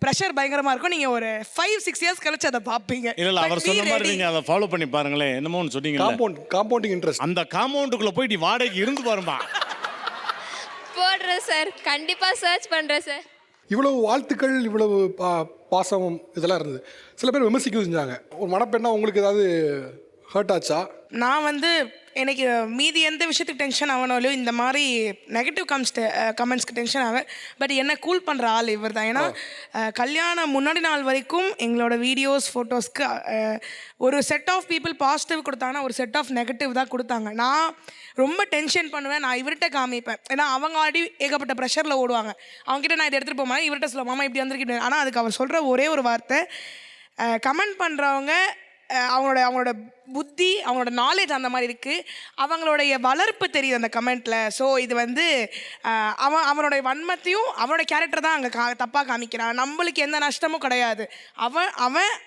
Speaker 3: ப்ரெஷர் பயங்கரமாக இருக்கும். நீங்கள் ஒரு 5-6 இயர்ஸ் கழிச்சு அதை பார்ப்பீங்க.
Speaker 6: இல்லை அவர் சொன்ன மாதிரி நீங்கள் அதை ஃபாலோ பண்ணி பாருங்களேன். என்னமோ ஒன்று சொன்னீங்க,
Speaker 1: காம்பவுண்டிங் இன்ட்ரெஸ்ட்.
Speaker 6: அந்த காம்பவுண்டுக்குள்ளே போய் நீ வாடகைக்கு இருந்து பாருமா.
Speaker 21: போடுறேன் சார், கண்டிப்பாக சர்ச் பண்ணுறேன் சார்.
Speaker 1: இவ்வளவு வாழ்த்துக்கள், இவ்வளவு பாசம் இதெல்லாம் இருந்தது. சில பேர் விமர்சிக்க செஞ்சாங்க. ஒரு மனப்பெண்ணா உங்களுக்கு ஏதாவது ஹர்ட் ஆச்சா?
Speaker 3: நான் வந்து எனக்கு மீதி எந்த விஷயத்துக்கு டென்ஷன் ஆகணும், இந்த மாதிரி நெகட்டிவ் கமெண்ட்ஸ்க்கு டென்ஷன் ஆகும். பட் என்ன கூல் பண்ணுற ஆள் இவர் தான். ஏன்னா கல்யாணம் முன்னாடி நாள் வரைக்கும் எங்களோட வீடியோஸ் ஃபோட்டோஸ்க்கு ஒரு செட் ஆஃப் பீப்புள் பாசிட்டிவ் கொடுத்தாங்கன்னா ஒரு செட் ஆஃப் நெகட்டிவ் தான் கொடுத்தாங்க. நான் ரொம்ப டென்ஷன் பண்ணுவேன், நான் இவர்கிட்ட காமிப்பேன். ஏன்னா அவங்க ஆடி ஏகப்பட்ட ப்ரெஷரில் ஓடுவாங்க. அவங்ககிட்ட நான் இதை எடுத்துகிட்டு போவேன், இவர்கிட்ட சொல்லுவேன் மாமா இப்படி வந்திருக்கேன். ஆனால் அதுக்கு அவர் சொல்கிற ஒரே ஒரு வார்த்தை, கமெண்ட் பண்ணுறவங்க அவங்களோட புத்தி, அவங்களோட நாலேஜ் அந்த மாதிரி இருக்குது, அவங்களுடைய வளர்ப்பு தெரியுது அந்த கமெண்ட்டில். ஸோ இது வந்து அவனுடைய வன்மத்தையும் அவனோட கேரக்டர் தான் அங்கே தப்பாக காமிக்கிறான். நம்மளுக்கு எந்த நஷ்டமும் கிடையாது.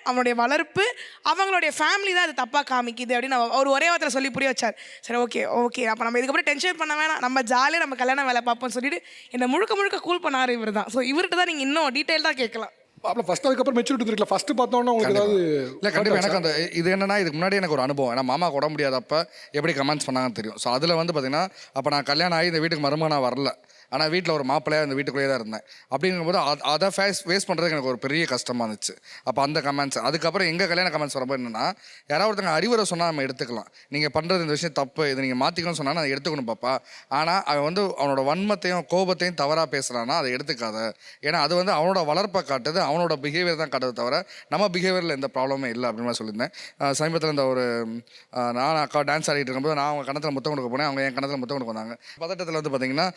Speaker 3: அவனுடைய வளர்ப்பு, அவங்களுடைய ஃபேமிலி தான் அது தப்பாக காமிக்குது அப்படின்னு அவர் ஒரே வார்த்தை சொல்லி புரிய வச்சார். சரி, ஓகே அப்போ நம்ம இதுக்கப்புறம் டென்ஷன் பண்ண வேணாம், நம்ம ஜாலியாக நம்ம கல்யாணம் வேலை பார்ப்போம்னு சொல்லிட்டு என்னை முழுக்க கூல் பண்ணார் இவர் தான். ஸோ இவர்கிட்ட தான் நீங்கள் இன்னும் டீட்டெயில்டாக கேட்கலாம்.
Speaker 1: அப்போ ஃபர்ஸ்ட் அதுக்கப்புறம் மெச்சூரிட்டி இருக்குல்ல, ஃபர்ஸ்ட் பார்த்தோன்னா உங்களுக்கு ஏதாவது?
Speaker 4: இல்லை கண்டிப்பாக எனக்கு அந்த இது என்னன்னா, இதுக்கு முன்னாடி எனக்கு ஒரு அனுபவம். ஏன்னா மாமா உட முடியாதப்ப எப்படி கமெண்ட்ஸ் பண்ணாங்கன்னு தெரியும். ஸோ அதில் வந்து பார்த்தீங்கன்னா, அப்போ நான் கல்யாணம் ஆகி இந்த வீட்டுக்கு மருமகனாக வரல, ஆனால் வீட்டில் ஒரு மாப்பிள்ளையாக இந்த வீட்டுக்குள்ளேயே தான் இருந்தேன். அப்படிங்கும்போது அதை ஃபேஸ் பண்ணுறதுக்கு எனக்கு ஒரு பெரிய கஷ்டமாக இருந்துச்சு. அப்போ அந்த கமெண்ட்ஸ், அதுக்கப்புறம் எங்கள் கல்யாண கமெண்ட்ஸ் வரப்போ என்னென்னா, யாராவது ஒருத்தங்க அறிவுரை சொன்னால் நம்ம எடுத்துக்கலாம். நீங்கள் பண்ணுறது இந்த விஷயம் தப்பு, இதை நீங்கள் மாற்றிக்கணும்னு சொன்னால் அதை எடுத்துக்கணும் பாப்பா. ஆனால் அவன் வந்து அவனோட வன்மத்தையும் கோபத்தையும் தவறாக பேசுகிறான்னா அதை எடுத்துக்காத. ஏன்னா அது வந்து அவனோட வளர்ப்பை காட்டுது, அவனோட பிஹேவியர் தான் காட்டுது, தவிர நம்ம பிஹேவியரில் எந்த ப்ராப்ளமே இல்லை அப்படின்னு மாதிரி சொல்லியிருந்தேன். சமீபத்தில் இந்த ஒரு நான் அக்கா டான்ஸ் ஆடிட்டு இருக்கும்போது நான் அவங்க கணத்தில் முத்தம் கொடுக்க போனேன், அவங்க என் கணத்தில் முத்தம் கொடுக்க வந்தாங்க. பதட்டத்தில் வந்து பார்த்தீங்கன்னா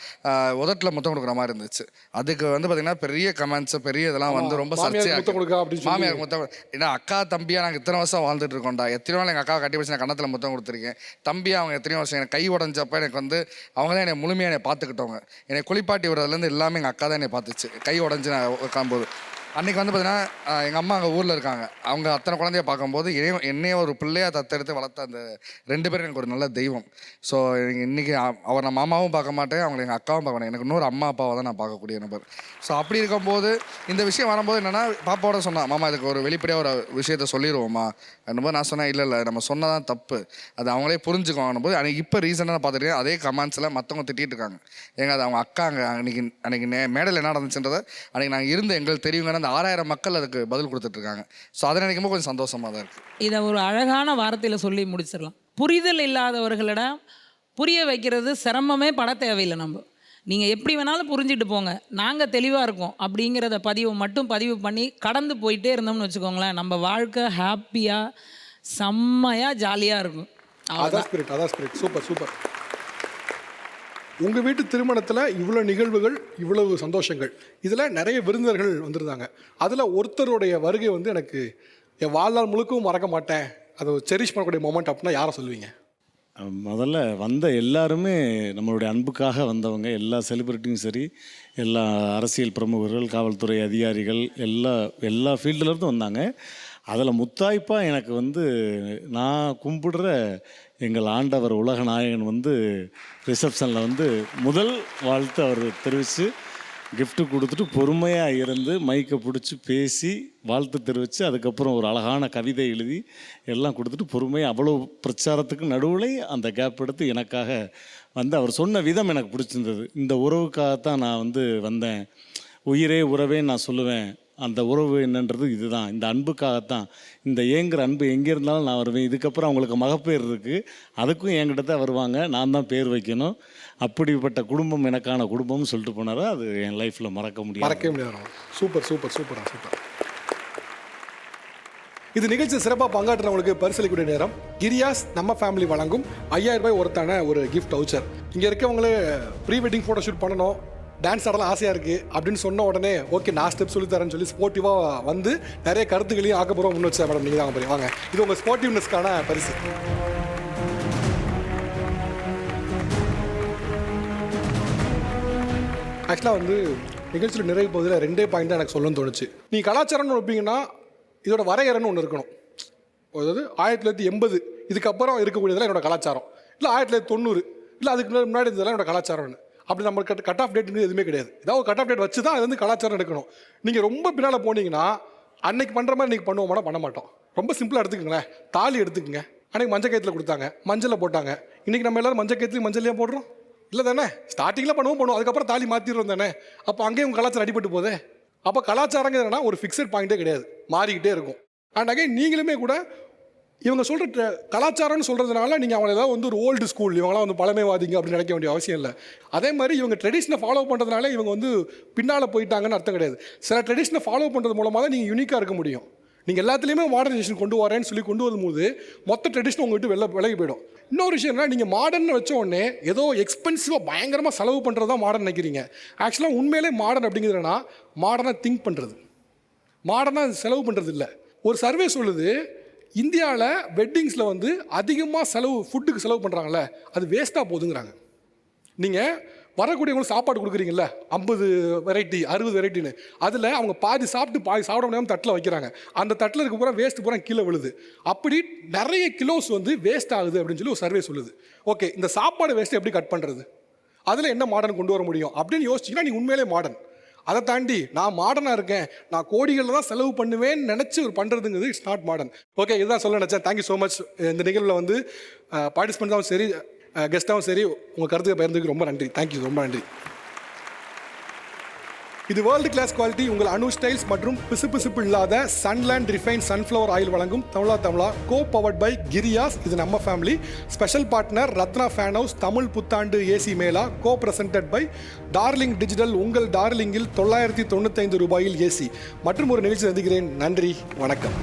Speaker 4: உதட்டில் முத்தம் கொடுக்குற மாதிரி இருந்துச்சு. அதுக்கு வந்து பார்த்தீங்கன்னா பெரிய கமெண்ட்ஸ், பெரிய இதெல்லாம் வந்து ரொம்ப சர்ச்சையாக, மாமியார் முத்தம். ஏன்னா அக்கா தம்பியாக நாங்கள் இத்தனை வருஷம் வாழ்ந்துட்டு இருக்கோம்டா, எத்தனை நாள் எங்கள் அக்கா கட்டி வச்சு நான் கணத்தில் முத்தம் கொடுத்துருக்கேன். தம்பியாக அவங்க எத்தனையோ வருஷம் எனக்கு கை உடஞ்சப்போ எனக்கு வந்து அவங்க தான் என்னை முழுமையாக என்னை பார்த்துக்கிட்டவங்க. என்னை குளிப்பாட்டி விடுறதுலேருந்து எல்லாமே எங்கள் அக்கா தான் என்னை பார்த்துச்சு. கை உடஞ்சி நான் உட்காரும்போது அன்றைக்கி வந்து பார்த்தீங்கன்னா எங்கள் அம்மா அங்கே ஊரில் இருக்காங்க. அவங்க அத்தனை குழந்தைய பார்க்கும்போது என்னையே ஒரு பிள்ளையாக தத்தெடுத்து வளர்த்த அந்த 2 பேரும் எனக்கு ஒரு நல்ல தெய்வம். ஸோ இன்றைக்கி அவர் நான் மாமாவும் பார்க்க மாட்டேன், அவங்களை எங்கள் அக்காவும் பார்க்க மாட்டேன், எனக்கு இன்னொரு அம்மா அப்பாவை தான் நான் பார்க்கக்கூடிய நபர். ஸோ அப்படி இருக்கும்போது இந்த விஷயம் வரும்போது என்னென்னா, பாப்பாவோட சொன்னா மாமா இதுக்கு ஒரு வெளிப்படையாக ஒரு விஷயத்த சொல்லிடுவோமா என்னும்போது நான் சொன்னேன், இல்லை நம்ம சொன்னால் தான் தப்பு, அது அவங்களே புரிஞ்சுக்குவாங்க போது. அன்றைக்கி இப்போ ரீசெண்டாக பார்த்துட்டு அதே கமெண்ட்ஸில் மற்றவங்க திட்டிகிட்டு இருக்காங்க. ஏங்க அது அவங்க அக்காங்க, அன்றைக்கி மேடையில் என்ன நடந்துச்சுன்றதை அன்றைக்கி நாங்கள் இருந்து எங்களுக்கு தெரியுங்க. அந்த 6000 மக்கள் அதுக்கு பதில் கொடுத்துட்ருக்காங்க. ஸோ அதை நினைக்கும் போது கொஞ்சம் சந்தோஷமாக தான் இருக்குது.
Speaker 8: இதை ஒரு அழகான வார்த்தையில் சொல்லி முடிச்சிடலாம். புரிதல் இல்லாதவர்களிடம் புரிய வைக்கிறது சிரமமே பட தேவையில்லை. நீங்கள் எப்படி வேணாலும் புரிஞ்சுட்டு போங்க, நாங்கள் தெளிவாக இருக்கோம் அப்படிங்கிறத பதிவு பண்ணி கடந்து போயிட்டே இருந்தோம்னு வச்சுக்கோங்களேன், நம்ம வாழ்க்கை ஹாப்பியாக செம்மையாக ஜாலியாக இருக்கும்.
Speaker 1: அதான் ஸ்பிரிட். சூப்பர். உங்கள் வீட்டு திருமணத்தில் இவ்வளோ நிகழ்வுகள், இவ்வளவு சந்தோஷங்கள், இதில் நிறைய விருந்தினர்கள் வந்திருந்தாங்க. அதில் ஒருத்தருடைய வருகை வந்து எனக்கு என் வாழ்நாள் முழுக்கவும் மறக்க மாட்டேன், அதை செரிஷ் பண்ணக்கூடிய மொமெண்ட் அப்படின்னா யாரை சொல்லுவீங்க?
Speaker 6: முதல்ல வந்த எல்லாருமே நம்மளுடைய அன்புக்காக வந்தவங்க. எல்லா செலிபிரிட்டியும் சரி, எல்லா அரசியல் பிரமுகர்கள், காவல்துறை அதிகாரிகள், எல்லா ஃபீல்டுலேருந்தும் வந்தாங்க. அதில் முத்தாய்ப்பாக எனக்கு வந்து நான் கும்பிடுற எங்கள் ஆண்டவர் உலக நாயகன் வந்து ரிசப்ஷனில் வந்து முதல் வாழ்த்து அவர் தெரிவித்து கிஃப்ட்டு கொடுத்துட்டு பொறுமையாக இருந்து மைக்கை பிடிச்சி பேசி வாழ்த்து தெரிவித்து அதுக்கப்புறம் ஒரு அழகான கவிதை எழுதி எல்லாம் கொடுத்துட்டு பொறுமையாக அவ்வளோ பிரச்சாரத்துக்கு நடுவில் அந்த கேப் எடுத்து எனக்காக வந்து அவர் சொன்ன விதம் எனக்கு பிடிச்சிருந்தது. இந்த உறவுக்காகத்தான் நான் வந்து வந்தேன், உயிரே உறவே நான் சொல்லுவேன் அந்த உறவு என்னன்றது இதுதான். இந்த அன்புக்காகத்தான். இந்த ஏங்குற அன்பு எங்கே இருந்தாலும் நான் வருவேன். இதுக்கப்புறம் அவங்களுக்கு மகப்பேர் இருக்குது, அதுக்கும் என்கிட்ட தான் வருவாங்க, நான் தான் பேர் வைக்கணும். அப்படிப்பட்ட குடும்பம் எனக்கான குடும்பம்னு சொல்லிட்டு போனார். அது என் லைஃப்பில் மறக்கவே முடியாது.
Speaker 1: சூப்பர் சூப்பர் சூப்பரா சூப்பர். இது நிகழ்ச்சி சிறப்பாக பங்காற்றுறவங்களுக்கு பரிசளிக்கூடிய நேரம். கிரியாஸ் நம்ம ஃபேமிலி வழங்கும் 5000 ரூபாய் ஒருத்தான ஒரு கிஃப்ட் வவுச்சர். இங்கே இருக்கவங்களே ப்ரீ வெட்டிங் ஃபோட்டோ ஷூட் பண்ணணும், டான்ஸ் ஆடலாம் ஆசையாக இருக்குது அப்படின்னு சொன்ன உடனே ஓகே நான் ஸ்டெப் சொல்லித்தரேன்னு சொல்லி ஸ்போர்ட்டிவாக வந்து நிறைய கருத்துக்களையும் ஆக்கப்பூர்வம் முன் வச்சா மேடம். நீங்கள் தான் வாங்க, இது உங்கள் ஸ்போர்ட்டிவ்னஸ்க்கான பரிசு. ஆக்சுவலாக வந்து நிகழ்ச்சியில் நிறைவு போதில் 2 பாயிண்ட் தான் எனக்கு சொல்லணும்னு தோணுச்சு. நீங்கள் கலாச்சாரம்னு வைப்பீங்கன்னா இதோட வரையறைன்னு ஒன்று இருக்கணும். அதாவது 1980 இதுக்கப்புறம் இருக்கக்கூடியதெல்லாம் என்னோட கலாச்சாரம், இல்லை 1990 இல்லை அதுக்கு முன்னாடி இருந்ததெல்லாம் என்னோட கலாச்சாரம்னு. அப்படி நம்ம கட் ஆஃப் டேட்டுன்னு எதுவுமே கிடையாது. ஏதாவது கட் ஆஃப் டேட் வச்சு தான் அது வந்து கலாச்சாரம் எடுக்கணும். நீங்கள் ரொம்ப பின்னால் போனீங்கன்னா அன்னைக்கு பண்ணுற மாதிரி இன்றைக்கி பண்ணுவோம்னா பண்ண மாட்டோம். ரொம்ப சிம்பிளாக எடுத்துக்கங்களேன். தாலி எடுத்துக்கங்க. அன்றைக்கி மஞ்சள் கயிற்றுல கொடுத்தாங்க, மஞ்சளில் போட்டாங்க. இன்றைக்கி நம்ம எல்லோரும் மஞ்சள் கயிற்றுலையும் மஞ்சள்லையும் போடுறோம் இல்லை தானே? ஸ்டார்டிங்கில் பண்ணுவோம், அதுக்கப்புறம் தாலி மாற்றிடுறோம் தானே. அப்போ அங்கேயும் உங்கள் கலாச்சாரம் அடிபட்டு போதே. அப்போ கலாச்சாரங்கிறது என்னன்னா ஒரு ஃபிக்ஸட் பாயிண்ட்டே கிடையாது, மாறிக்கிட்டே இருக்கும். அண்ட் அகைன் நீங்களுமே கூட இவங்க சொல்கிற கலாச்சாரம்னு சொல்கிறதுனால நீங்கள் அவங்கள ஏதாவது வந்து ஒரு ஓல்டு ஸ்கூல், இவங்களாம் வந்து பழமைவாதிங்க அப்படின்னு நினைக்க வேண்டிய அவசியம் இல்லை. அதே மாதிரி இவங்க ட்ரெடிஷனை ஃபாலோ பண்ணுறதுனால இவங்க வந்து பின்னால் போயிட்டாங்கன்னு அர்த்தம் கிடையாது. சில ட்ரெடிஷனை ஃபாலோ பண்ணுறது மூலமாக தான் நீங்கள் யூனிக்காக இருக்க முடியும். நீங்கள் எல்லாத்துலேயுமே மாடர்னைசேஷன் கொண்டு வரேன்னு சொல்லி கொண்டு வரும்போது மொத்த ட்ரெடிஷன் உங்கள்கிட்ட விலகி போயிடும். இன்னொரு விஷயம் என்ன, நீங்கள் மாடர்ன் வச்ச உடனே ஏதோ எக்ஸ்பென்சிவாக பயங்கரமாக செலவு பண்ணுறது தான் மாடர்ன் நினைக்கிறீங்க. ஆக்சுவலாக உண்மையிலே மாடர்ன் அப்படிங்கிறதுனா மாடர்னாக திங்க் பண்ணுறது, மாடர்னாக செலவு பண்ணுறது இல்லை. ஒரு சர்வே சொல்லுது இந்தியாவில் வெட்டிங்ஸில் வந்து அதிகமாக ஃபுட்டுக்கு செலவு பண்ணுறாங்களே அது வேஸ்ட்டாக போகுதுங்கிறாங்க. நீங்கள் வரக்கூடியவங்களுக்கு சாப்பாடு கொடுக்குறீங்கள 50 வெரைட்டி 60 வெரைட்டின்னு, அதில் அவங்க பாதி சாப்பிட்டு பாதி சாப்பிட முடியாமல் தட்டில் வைக்கிறாங்க. அந்த தட்டில் இருக்க பூரா வேஸ்ட்டு பூரா கீழே விழுது. அப்படி நிறைய கிலோஸ் வந்து வேஸ்ட் ஆகுது அப்படின்னு சொல்லி ஒரு சர்வே சொல்லுது. ஓகே, இந்த சாப்பாடு வேஸ்ட்டை எப்படி கட் பண்ணுறது, அதில் என்ன மாடர்ன் கொண்டு வர முடியும் அப்படின்னு யோசிச்சிங்கன்னா நீங்கள் உண்மையிலே மாடர்ன். அதை தாண்டி நான் மாடர்னாக இருக்கேன், நான் கோடிகளில் தான் செலவு பண்ணுவேன்னு நினச்சி ஒரு பண்ணுறதுங்கிறது இட்ஸ் நாட் மாடர்ன். ஓகே, இதுதான் சொல்ல நினச்சேன். Thank you so much. இந்த நிகழ்வில் வந்து பார்ட்டிசிபெண்ட்டாகவும் சரி கெஸ்ட்டாகவும் சரி உங்கள் கருத்துக்கு பகிர்ந்ததுக்கு ரொம்ப நன்றி. தேங்க்யூ, ரொம்ப நன்றி. இது வேர்ல்டு கிளாஸ் குவாலிட்டி உங்கள் அணு ஸ்டைல்ஸ் மற்றும் பிசுபிசுப்பு இல்லாத சன்லேண்ட் ரிஃபைன் சன்ஃப்ளவர் ஆயில் வழங்கும் தமிழா கோ பவர்ட் பை கிரியாஸ். இது நம்ம family. Special partner Ratna Fan House, Tamil புத்தாண்டு AC mela, co presented by Darling Digital. உங்கள் டார்லிங்கில் 995 ரூபாயில் ஏசி. மற்றும் ஒரு நிகழ்ச்சி சந்திக்கிறேன். நன்றி, வணக்கம்.